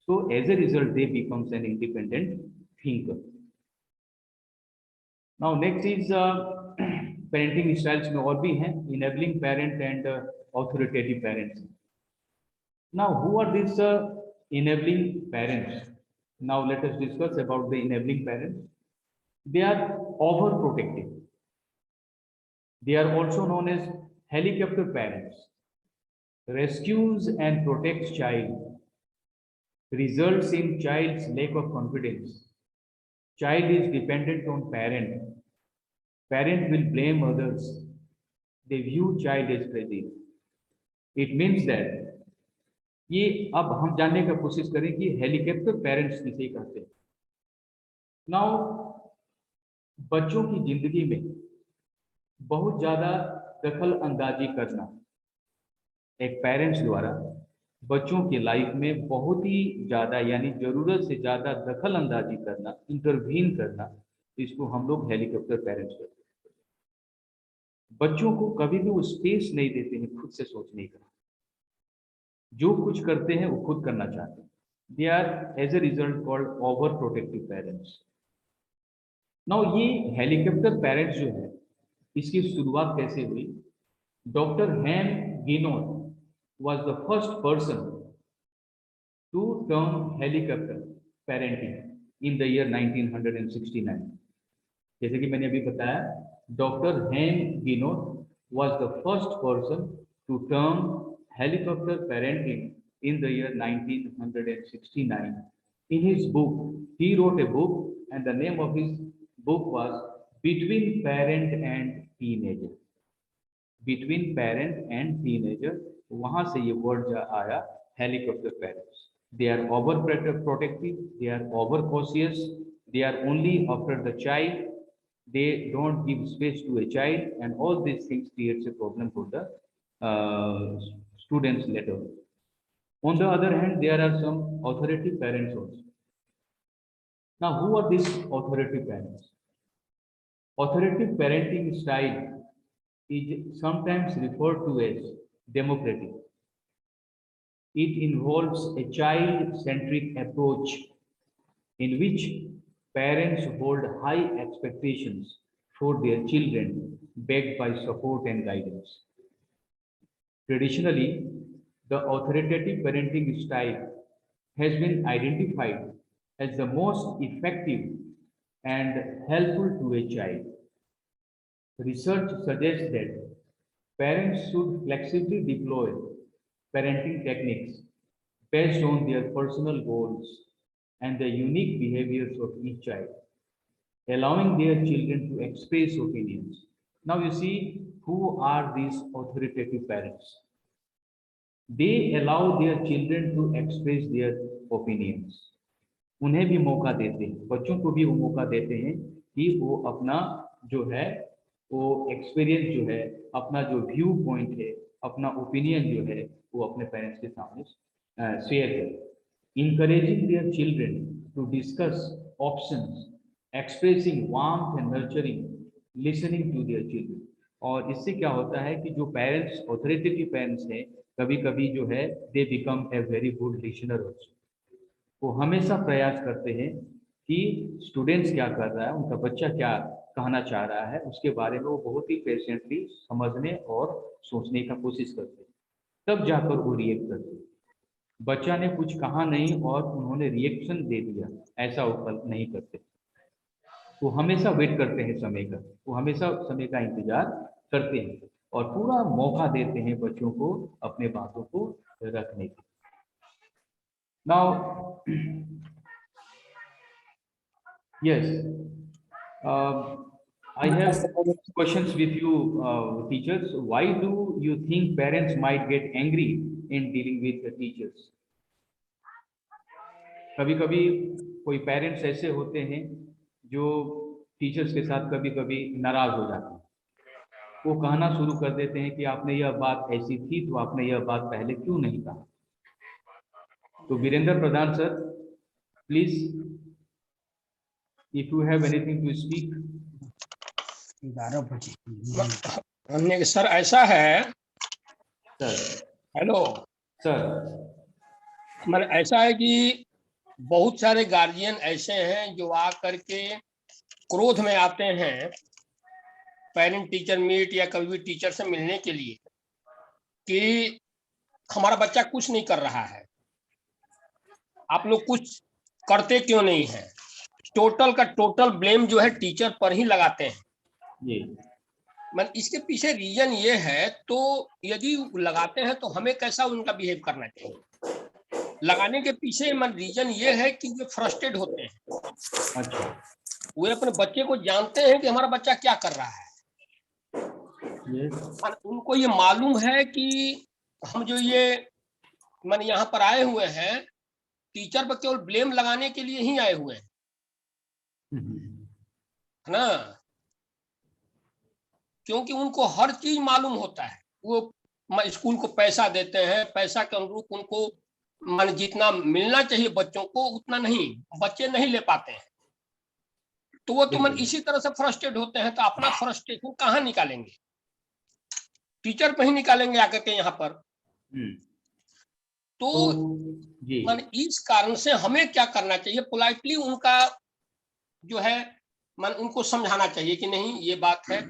So as a result they becomes an independent thinker. Now next is parenting styles में और भी हैं enabling parent and authoritative parents. Now who are these enabling parents? Now let us discuss about the enabling parents. They are overprotective. They are also known as helicopter parents. Rescues and protects child. Results in child's lack of confidence. Child is dependent on parent. Parent will blame others. They view child as fragile. It means that ये अब हम जानने का कोशिश करें कि हेलीकॉप्टर पेरेंट्स किसे कहते हैं. नाउ बच्चों की जिंदगी में बहुत ज्यादा दखल अंदाजी करना एक पेरेंट्स द्वारा बच्चों के लाइफ में बहुत ही ज्यादा यानी जरूरत से ज्यादा दखल अंदाजी करना, इंटरवीन करना, इसको हम लोग हेलीकॉप्टर पेरेंट्स कहते हैं. बच्चों को कभी भी वो स्पेस नहीं देते हैं खुद से सोचने का. जो कुछ करते हैं वो खुद करना चाहते हैं. They are as a result called over protective parents. Now ये हेलीकॉप्टर पेरेंट्स जो है इसकी शुरुआत कैसे हुई? Doctor Haim Ginott was the first person to term helicopter parenting in the year 1969. जैसे कि मैंने अभी बताया, doctor Haim Ginott was the first person to term helicopter parenting in the year 1969. In his book, he wrote a book and the name of his book was Between Parent and Teenager. Between Parent and Teenager. वहां से ये वर्ड आया helicopter parents. They are over protective, they are over cautious, they are only after the child, they don't give space to a child, and all these things creates a problem for the students later. On the other hand, there are some authoritative parents also. Now who are these authoritative parents? Authoritative parenting style is sometimes referred to as democratic. It involves a child-centric approach in which parents hold high expectations for their children, backed by support and guidance. Traditionally, the authoritative parenting style has been identified as the most effective and helpful to a child. Research suggests that parents should flexibly deploy parenting techniques based on their personal goals and the unique behaviors of each child, allowing their children to express opinions. Now you see, who are these authoritative parents? They allow their children to express their opinions. उन्हें भी मौका देते हैं, बच्चों को भी वो मौका देते हैं कि वो अपना जो है वो एक्सपीरियंस जो है, अपना जो व्यू पॉइंट है, अपना ओपिनियन जो है वो अपने पेरेंट्स के सामने शेयर करें. Encouraging their children to discuss options, expressing warmth and nurturing, listening to their children. और इससे क्या होता है कि जो पेरेंट्स ऑथोरिटेटिव पेरेंट्स हैं कभी कभी जो है they become a very good listener also. वो हमेशा प्रयास करते हैं कि स्टूडेंट्स क्या कर रहा है, उनका बच्चा क्या कहना चाह रहा है उसके बारे में वो बहुत ही पेशेंटली समझने और सोचने का कोशिश करते हैं, तब जाकर वो रिएक्ट करते हैं। बच्चा ने कुछ कहा नहीं और उन्होंने रिएक्शन दे दिया, ऐसा वो कल नहीं करते। वो हमेशा वेट करते हैं समय का, वो हमेशा समय का इंतजार करते हैं और पूरा मौका देते हैं बच्चों को अपने बातों को रखने की। Now yes, I have questions with you, teachers. Why do you think parents might get angry in dealing with the teachers? कभी कभी कोई पेरेंट्स ऐसे होते हैं जो टीचर्स के साथ कभी कभी नाराज हो जाते हैं। वो कहना शुरू कर देते हैं कि आपने यह बात ऐसी थी तो आपने यह बात पहले क्यों नहीं कहा। तो Virendra Pradhan sir, please if you have anything to speak. 11 बजे सर ऐसा है सर। Hello sir. मतलब ऐसा है कि बहुत सारे गार्जियन ऐसे हैं जो आ करके क्रोध में आते हैं पेरेंट टीचर मीट या कभी भी टीचर से मिलने के लिए कि हमारा बच्चा कुछ नहीं कर रहा है, आप लोग कुछ करते क्यों नहीं है। टोटल का टोटल ब्लेम जो है टीचर पर ही लगाते हैं जी। मतलब इसके पीछे रीजन ये है, तो यदि लगाते हैं तो हमें कैसा उनका बिहेव करना चाहिए। लगाने के पीछे मन रीजन ये है कि वे फ्रस्ट्रेट होते हैं। अच्छा। वे अपने बच्चे को जानते हैं कि हमारा बच्चा क्या कर रहा है। yes. उनको ये मालूम है कि हम जो ये मन यहाँ पर आए हुए हैं टीचर पर केवल ब्लेम लगाने के लिए ही आए हुए हैं, है ना। क्योंकि उनको हर चीज मालूम होता है। वो स्कूल को पैसा देते हैं, पैसा के अनुरूप उनको मन जितना मिलना चाहिए बच्चों को उतना नहीं, बच्चे नहीं ले पाते हैं। तो वो तो मन इसी तरह से फ्रस्ट्रेट होते हैं। तो अपना फ्रस्ट्रेशन कहाँ निकालेंगे, टीचर पे ही निकालेंगे आकर के यहाँ पर। तो मन इस कारण से हमें क्या करना चाहिए, पोलाइटली उनका जो है मन उनको समझाना चाहिए कि नहीं ये बात है,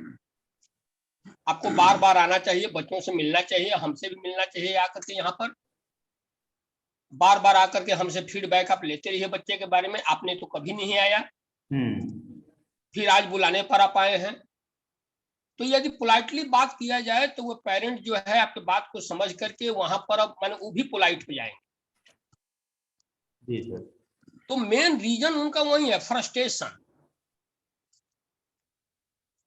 आपको बार बार आना चाहिए, बच्चों से मिलना चाहिए, हमसे भी मिलना चाहिए आकर के यहाँ पर। बार बार आकर के हमसे फीडबैक आप लेते रहिए बच्चे के बारे में। आपने तो कभी नहीं आया, फिर आज बुलाने पर आप आए हैं। तो यदि पोलाइटली बात किया जाए तो वो पेरेंट जो है आपके बात को समझ करके वहां पर अब मैंने वो भी पोलाइट हो जाएंगे। जी सर। तो मेन रीजन उनका वही है, फ्रस्ट्रेशन।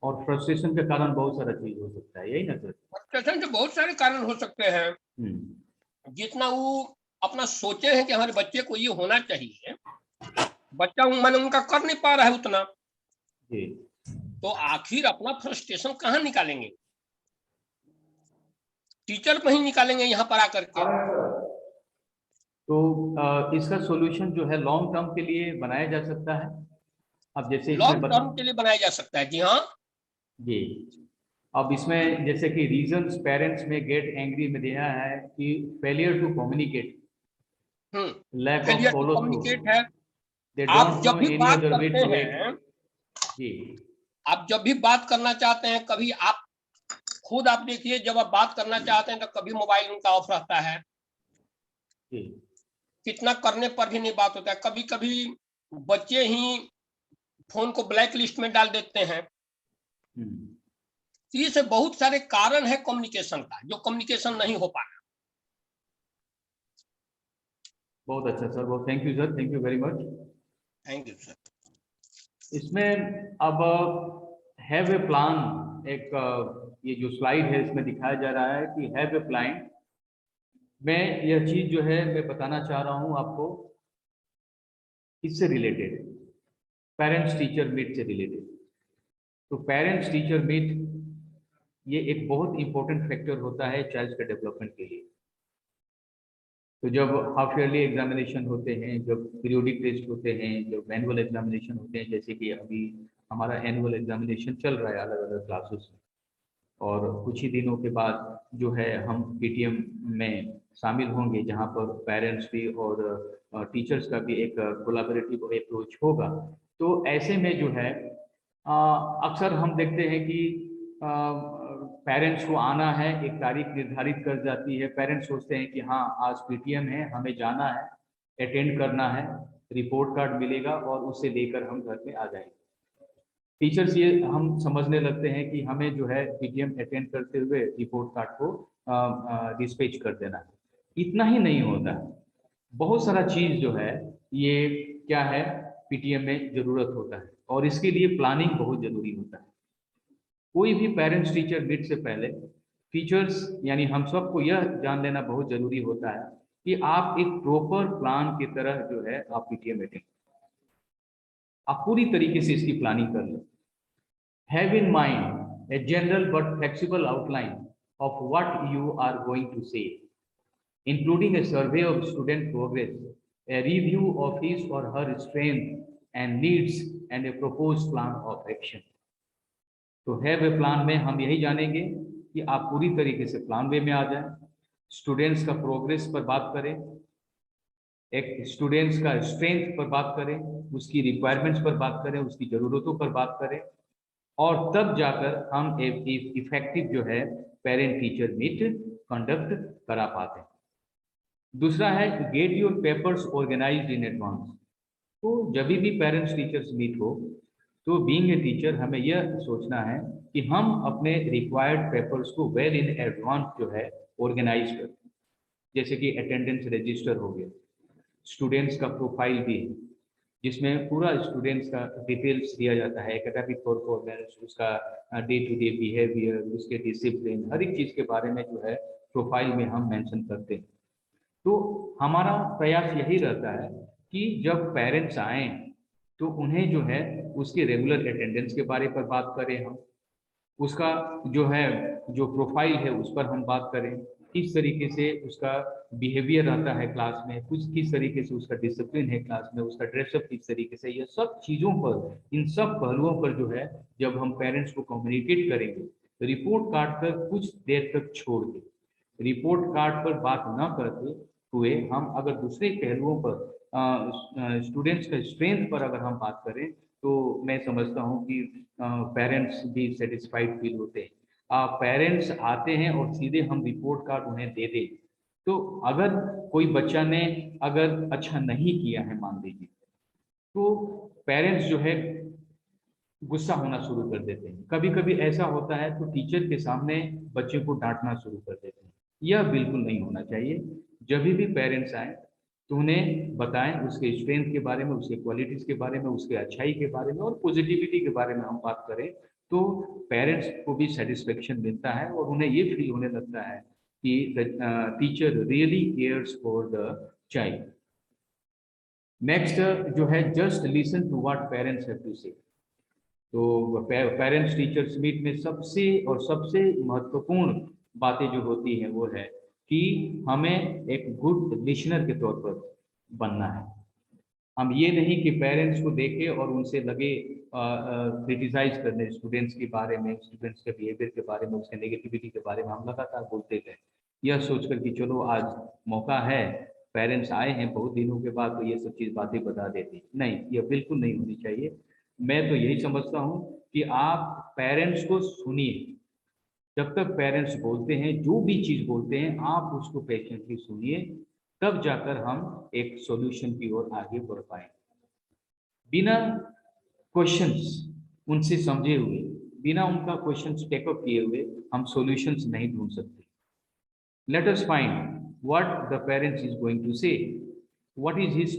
और फ्रस्ट्रेशन के कारण बहुत सारा चीज हो सकता है, यही ना सर। फ्रस्ट्रेशन के बहुत सारे कारण हो सकते हैं। जितना वो अपना सोचे हैं कि हमारे बच्चे को ये होना चाहिए, बच्चा मैंने उनका कर नहीं पा रहा है उतना। जी। तो आखिर अपना फ्रस्ट्रेशन कहाँ निकालेंगे, टीचर पे ही निकालेंगे यहाँ पर आकर के। तो इसका सॉल्यूशन जो है लॉन्ग टर्म के लिए बनाया जा सकता है। अब जैसे लॉन्ग टर्म के लिए बनाया जा सकता है। जी हाँ जी। अब इसमें जैसे कि reasons parents may get angry में दिया है कि failure to communicate, lack of follow through, है। दे आप डोंट जब नो भी एनी बात अदर वे करते टू हैं, जी, आप जब भी बात करना चाहते हैं, कभी आप खुद आप देखिए जब आप बात करना चाहते हैं तो कभी मोबाइल उनका ऑफ रहता है, कितना करने पर भी नहीं बात होता है। कभी कभी बच्चे ही फोन को ब्लैक लिस्ट में डाल देते हैं। ये बहुत सारे कारण है कम्युनिकेशन का, जो कम्युनिकेशन नहीं हो पा रहा। बहुत अच्छा सर, बहुत thank you sir, thank you very much. Thank you sir. इसमें अब हैव ए प्लान, एक ये जो स्लाइड है इसमें दिखाया जा रहा है कि हैव ए प्लान। मैं यह चीज जो है मैं बताना चाह रहा हूं आपको, इससे रिलेटेड, पेरेंट्स टीचर मीट से रिलेटेड। तो पेरेंट्स टीचर मीट ये एक बहुत इंपॉर्टेंट फैक्टर होता है चाइल्ड के डेवलपमेंट के लिए। तो जब हाफ ईयरली एग्जामिनेशन होते हैं, जब पीरियोडिक टेस्ट होते हैं, जब एनुअल एग्जामिनेशन होते हैं, जैसे कि अभी हमारा एनुअल एग्जामिनेशन चल रहा है अलग अलग क्लासेस में, और कुछ ही दिनों के बाद जो है हम पीटीएम में शामिल होंगे जहां पर पेरेंट्स भी और टीचर्स का भी एक कोलैबोरेटिव अप्रोच होगा। तो ऐसे में जो है अक्सर हम देखते हैं कि पेरेंट्स को आना है, एक तारीख निर्धारित कर जाती है, पेरेंट्स सोचते हैं कि हाँ आज पीटीएम है, हमें जाना है, अटेंड करना है, रिपोर्ट कार्ड मिलेगा और उसे लेकर हम घर में आ जाएंगे। टीचर्स ये हम समझने लगते हैं कि हमें जो है पीटीएम अटेंड करते हुए रिपोर्ट कार्ड को डिस्पैच कर देना है। इतना ही नहीं होता है, बहुत सारा चीज जो है ये क्या है पीटीएम में जरूरत होता है और इसके लिए प्लानिंग बहुत जरूरी होता है। कोई भी पेरेंट्स टीचर मीट से पहले टीचर्स यानी हम सबको यह जान लेना बहुत जरूरी होता है कि आप एक प्रॉपर प्लान की तरह जो है आप पीटीएम अटेंड, आप पूरी तरीके से इसकी प्लानिंग कर लें। Have in mind a general but flexible outline of what you are going to say, including a survey of student progress, a review of his or her strength and needs, and a proposed plan of action. तो हैव ए प्लान में हम यही जानेंगे कि आप पूरी तरीके से प्लान वे में आ जाएं, स्टूडेंट्स का प्रोग्रेस पर बात करें, एक स्टूडेंट्स का स्ट्रेंथ पर बात करें, उसकी रिक्वायरमेंट्स पर बात करें, उसकी ज़रूरतों पर बात करें और तब जाकर हम एक इफेक्टिव जो है पेरेंट टीचर मीट कंडक्ट करा पाते हैं। दूसरा है get your papers organised in advance. तो जब भी पेरेंट्स टीचर्स मीट हो तो बीइंग ए टीचर हमें यह सोचना है कि हम अपने रिक्वायर्ड पेपर्स को वेल इन एडवांस जो है ऑर्गेनाइज करें, जैसे कि अटेंडेंस रजिस्टर हो गया, स्टूडेंट्स का प्रोफाइल भी है जिसमें पूरा स्टूडेंट्स का डिटेल्स दिया जाता है, एकेडमिक परफॉर्मेंस, उसका डे टू डे बिहेवियर, उसके डिसिप्लिन, हर एक चीज़ के बारे में जो है प्रोफाइल में हम मेंशन करते हैं। तो हमारा प्रयास यही रहता है कि जब पेरेंट्स आएँ तो उन्हें जो है उसके रेगुलर अटेंडेंस के बारे पर बात करें, हम उसका जो है जो प्रोफाइल है उस पर हम बात करें, किस तरीके से उसका बिहेवियर रहता है क्लास में, कुछ किस तरीके से उसका डिसिप्लिन है क्लास में, उसका ड्रेसअप किस तरीके से, ये सब चीज़ों पर, इन सब पहलुओं पर जो है जब हम पेरेंट्स को कम्युनिकेट करेंगे, रिपोर्ट कार्ड पर कुछ देर तक छोड़ दें, रिपोर्ट कार्ड पर बात न करते हुए हम अगर दूसरे पहलुओं पर स्टूडेंट्स का स्ट्रेंथ पर अगर हम बात करें तो मैं समझता हूं कि पेरेंट्स भी सेटिस्फाइड फील होते हैं। पेरेंट्स आते हैं और सीधे हम रिपोर्ट कार्ड उन्हें दे दें तो अगर कोई बच्चा ने अगर अच्छा नहीं किया है मान लीजिए तो पेरेंट्स जो है गुस्सा होना शुरू कर देते हैं, कभी कभी ऐसा होता है तो टीचर के सामने बच्चे को डांटना शुरू कर देते हैं। यह बिल्कुल नहीं होना चाहिए। जब भी पेरेंट्स आए तो उन्हें बताएं उसके स्ट्रेंथ के बारे में, उसके क्वालिटीज़ के बारे में, उसके अच्छाई के बारे में और पॉजिटिविटी के बारे में हम बात करें तो पेरेंट्स को भी सेटिस्फेक्शन मिलता है और उन्हें ये फील होने लगता है कि teacher really cares for the child. Next जो है just listen to what parents have to say. तो पेरेंट्स टीचर्स मीट में सबसे महत्वपूर्ण बातें जो होती हैं वो है कि हमें एक गुड लिसनर के तौर पर बनना है। हम ये नहीं कि पेरेंट्स को देखें और उनसे लगे क्रिटिसाइज करने स्टूडेंट्स के बारे में, स्टूडेंट्स के बिहेवियर के बारे में, उसके नेगेटिविटी के बारे में हम लगातार बोलते गए, यह सोचकर कि चलो आज मौका है, पेरेंट्स आए हैं बहुत दिनों के बाद तो ये सब चीज़ बातें बता देती। नहीं, यह बिल्कुल नहीं होनी चाहिए। मैं तो यही समझता हूँ कि आप पेरेंट्स को सुनिए, जब तक पेरेंट्स बोलते हैं जो भी चीज़ बोलते हैं आप उसको पेशेंटली सुनिए, तब जाकर हम एक सॉल्यूशन की ओर आगे बढ़ पाएंगे। बिना क्वेश्चंस उनसे समझे हुए, बिना उनका क्वेश्चंस टेकअप किए हुए हम सॉल्यूशंस नहीं ढूंढ सकते। Let us find what the parents is going to say, what is his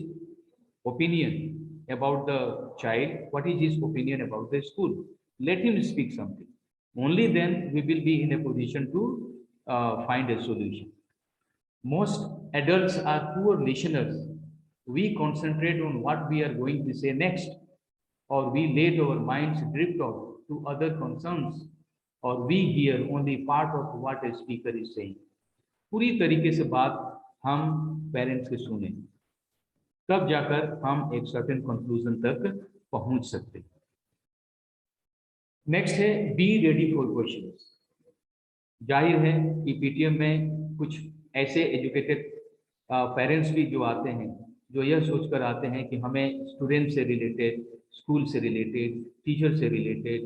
opinion about the child, what is his opinion about the school. Let him speak something, only then we will be in a position to find a solution. Most adults are poor listeners. We concentrate on what we are going to say next, or we let our minds drift off to other concerns, or we hear only part of what a speaker is saying. पूरी तरीके से बात हम पेरेंट्स के सुने, तब जाकर हम एक सर्टेन कंक्लूजन तक पहुंच सकते हैं। नेक्स्ट है बी रेडी फॉर क्वेश्चंस। जाहिर है कि पीटीएम में कुछ ऐसे एजुकेटेड पेरेंट्स भी जो आते हैं जो यह सोचकर आते हैं कि हमें स्टूडेंट से रिलेटेड, स्कूल से रिलेटेड, टीचर से रिलेटेड,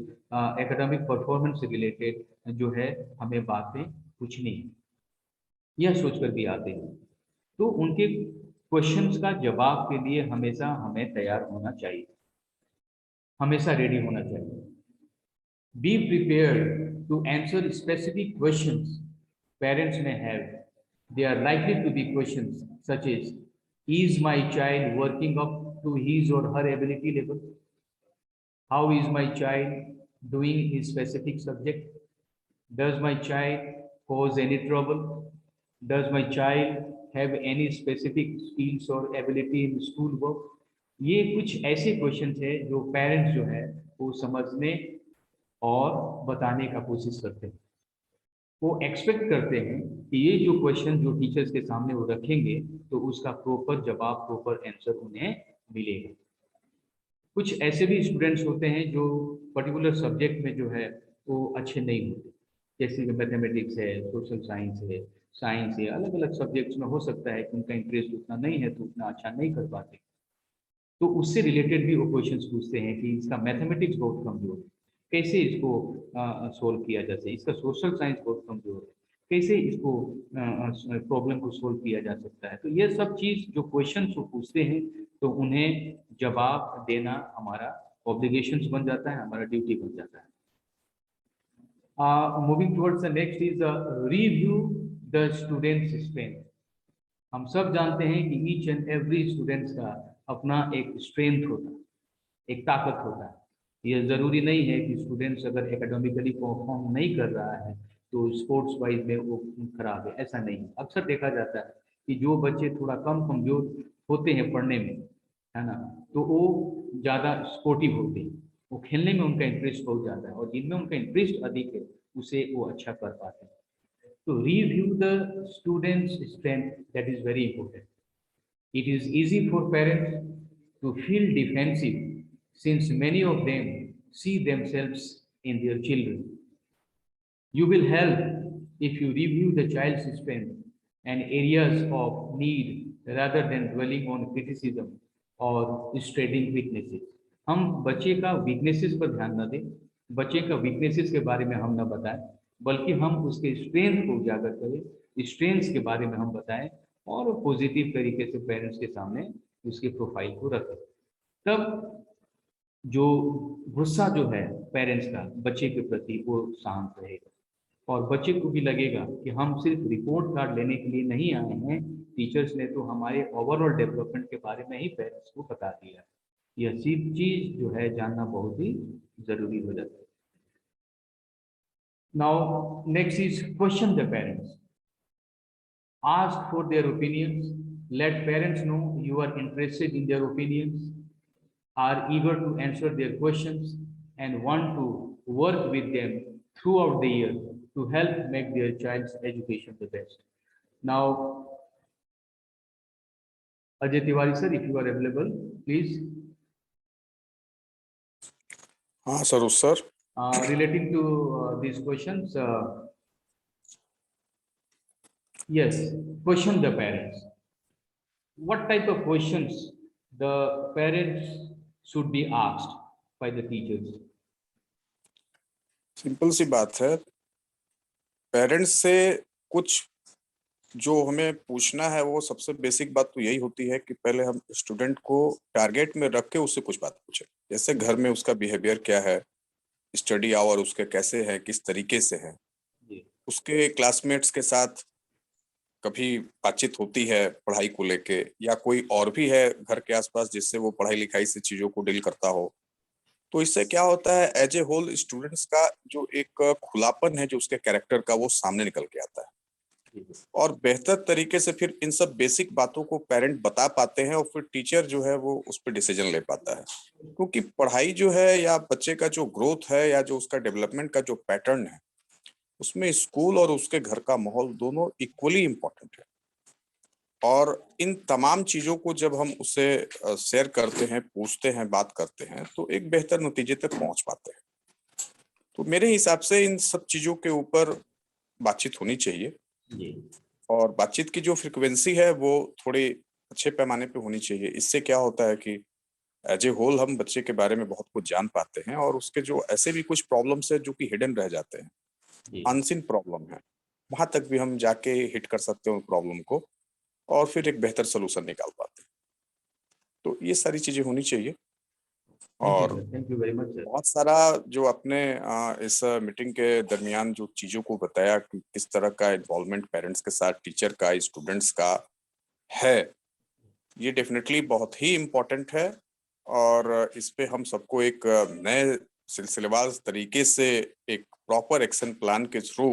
एकेडमिक परफॉर्मेंस से रिलेटेड जो है हमें बातें पूछनी है, यह सोचकर भी आते हैं। तो उनके क्वेश्चंस का जवाब के लिए हमेशा हमें तैयार होना चाहिए, हमेशा रेडी होना चाहिए। Be prepared to answer specific questions parents may have. They are likely to be questions such as, is my child working up to his or her ability level? How is my child doing his specific subject? Does my child cause any trouble? Does my child have any specific skills or ability in school work? ये कुछ ऐसे क्वेश्चन है जो पेरेंट्स जो है वो समझने और बताने का कोशिश करते हैं। वो एक्सपेक्ट करते हैं कि ये जो क्वेश्चन जो टीचर्स के सामने वो रखेंगे तो उसका प्रॉपर जवाब, प्रॉपर आंसर उन्हें मिलेगा। कुछ ऐसे भी स्टूडेंट्स होते हैं जो पर्टिकुलर सब्जेक्ट में जो है वो अच्छे नहीं होते, जैसे कि मैथमेटिक्स है, सोशल साइंस है, अलग अलग सब्जेक्ट्स में हो सकता है कि उनका इंटरेस्ट उतना नहीं है तो उतना अच्छा नहीं कर पाते। तो उससे रिलेटेड भी वो क्वेश्चंस पूछते हैं कि इसका मैथमेटिक्स बहुत कमजोर है, कैसे इसको सोल्व किया जा सकता है, इसका सोशल साइंस बहुत कमजोर है, कैसे इसको प्रॉब्लम को सोल्व किया जा सकता है। तो ये सब चीज जो क्वेश्चंस वो पूछते हैं तो उन्हें जवाब देना हमारा ऑब्लिगेशंस बन जाता है, हमारा ड्यूटी बन जाता है। Moving towards the next is review the students strength. हम सब जानते हैं कि ईच एंड एवरी स्टूडेंट्स का अपना एक स्ट्रेंथ होता है, एक ताकत होता है। ये जरूरी नहीं है कि स्टूडेंट्स अगर एकेडमिकली परफॉर्म नहीं कर रहा है तो स्पोर्ट्स वाइज में वो खराब है, ऐसा नहीं। अक्सर देखा जाता है कि जो बच्चे थोड़ा कम कमजोर होते हैं पढ़ने में, है ना, तो वो ज़्यादा स्पोर्टिव होते हैं, वो खेलने में उनका इंटरेस्ट बहुत ज़्यादा है, और जिनमें उनका इंटरेस्ट अधिक है उसे वो अच्छा कर पाते हैं। तो review the students' strength, that is very important. It is easy for parents to feel defensive since many of them see themselves in their children. You will help if you review the child's strength and areas of need rather than dwelling on criticism or stating weaknesses. हम बच्चे का वीकनेसेस पर ध्यान न दें, बच्चे का वीकनेसेस के बारे में हम न बताएं, बल्कि हम उसके स्ट्रेंथ को उजागर करें, स्ट्रेंथ्स के बारे में हम बताएं और पॉजिटिव तरीके से पेरेंट्स के सामने उसके प्रोफाइल को रखें। तब जो गुस्सा जो है पेरेंट्स का बच्चे के प्रति वो शांत रहेगा, और बच्चे को भी लगेगा कि हम सिर्फ रिपोर्ट कार्ड लेने के लिए नहीं आए हैं, टीचर्स ने तो हमारे ओवरऑल डेवलपमेंट के बारे में ही पेरेंट्स को बता दिया। यह चीज जो है जानना बहुत ही जरूरी हो जाता है। Now, next is question the parents. Ask for their opinions. Let parents know you are interested in their opinions, are eager to answer their questions, and want to work with them throughout the year to help make their child's education the best. Now, Ajay Tiwari sir, if you are available, please. हाँ sir, relating to these questions, yes, question the parents. What type of questions the parents should be asked by the teachers? Simple सी बात है, पेरेंट्स से कुछ जो हमें पूछना है वो सबसे बेसिक बात तो यही होती है कि पहले हम स्टूडेंट को टारगेट में रख के उससे कुछ बात पूछें। जैसे घर में उसका बिहेवियर क्या है, स्टडी आवर उसके कैसे है, किस तरीके से है, उसके क्लासमेट्स के साथ कभी बातचीत होती है पढ़ाई को लेके, या कोई और भी है घर के आसपास जिससे वो पढ़ाई लिखाई से चीजों को डील करता हो। तो इससे क्या होता है, एज ए होल स्टूडेंट्स का जो एक खुलापन है जो उसके कैरेक्टर का वो सामने निकल के आता है, और बेहतर तरीके से फिर इन सब बेसिक बातों को पेरेंट बता पाते हैं, और फिर टीचर जो है वो उस पर डिसीजन ले पाता है। क्योंकि पढ़ाई जो है या बच्चे का जो ग्रोथ है या जो उसका डेवलपमेंट का जो पैटर्न है, उसमें स्कूल और उसके घर का माहौल दोनों इक्वली इम्पोर्टेंट है। और इन तमाम चीजों को जब हम उससे शेयर करते हैं, पूछते हैं, बात करते हैं, तो एक बेहतर नतीजे तक पहुंच पाते हैं। तो मेरे हिसाब से इन सब चीजों के ऊपर बातचीत होनी चाहिए, और बातचीत की जो फ्रिक्वेंसी है वो थोड़ी अच्छे पैमाने पे होनी चाहिए। इससे क्या होता है कि एज ए होल हम बच्चे के बारे में बहुत कुछ जान पाते हैं, और उसके जो ऐसे भी कुछ प्रॉब्लम्स है जो कि हिडन रह जाते हैं, जी, अनसिन प्रॉब्लम है, वहां तक भी हम जाके हिट कर सकते हैं उन प्रॉब्लम को और फिर एक बेहतर सोल्यूशन निकाल पाते हैं। तो ये सारी चीजें होनी चाहिए। और thank you very much sir. बहुत सारा जो आपने इस मीटिंग के दरमियान जो चीजों को बताया कि किस तरह का इन्वॉल्वमेंट पेरेंट्स के साथ, टीचर का, स्टूडेंट्स का है, ये डेफिनेटली बहुत ही इम्पोर्टेंट है। और इस पे हम सबको एक नए सिलसिलेवार तरीके से एक प्रॉपर एक्शन प्लान के थ्रू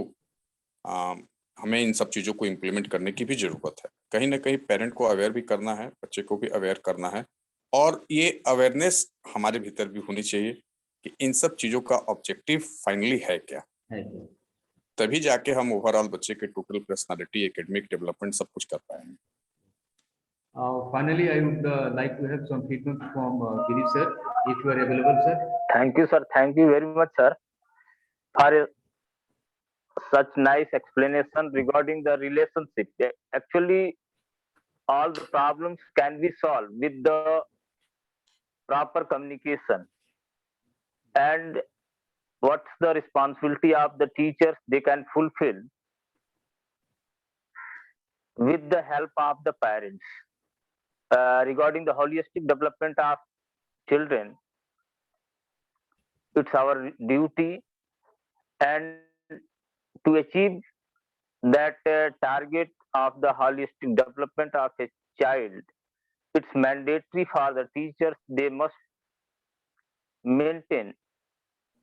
हमें इन सब चीजों को इम्प्लीमेंट करने की भी जरूरत है। कहीं ना कहीं पेरेंट को अवेयर भी करना है, बच्चे को भी अवेयर करना है, और ये अवेयरनेस हमारे भीतर भी होनी चाहिए कि इन सब चीजों का ऑब्जेक्टिव फाइनली है क्या। है सर। तभी जाके हम ओवरऑल बच्चे के टोटल पर्सनालिटी, एकेडमिक डेवलपमेंट सब कुछ कर पाएंगे। Finally, I would like to have some feedback from Girish sir, if you are available, sir. Thank you, sir. Thank you very much, sir, for such nice explanation regarding the relationship. Actually, all the problems can be solved with the proper communication. And what's the responsibility of the teachers they can fulfill with the help of the parents. Regarding the holistic development of children, it's our duty, and to achieve that target of the holistic development of a child, it's mandatory for the teachers, they must maintain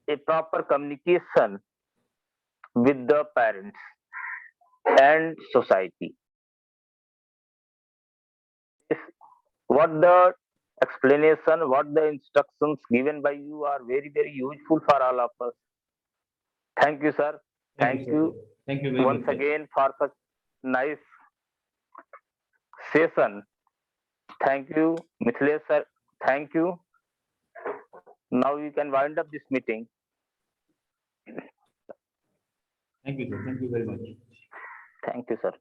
a proper communication with the parents and society. What the explanation, what the instructions given by you are very, very useful for all of us. Thank you, sir. Thank sir. you Thank you very once much, sir. again for such nice session. Thank you, Mithilesh sir. Thank you. Now you can wind up this meeting. Thank you, sir. Thank you very much. Thank you, sir.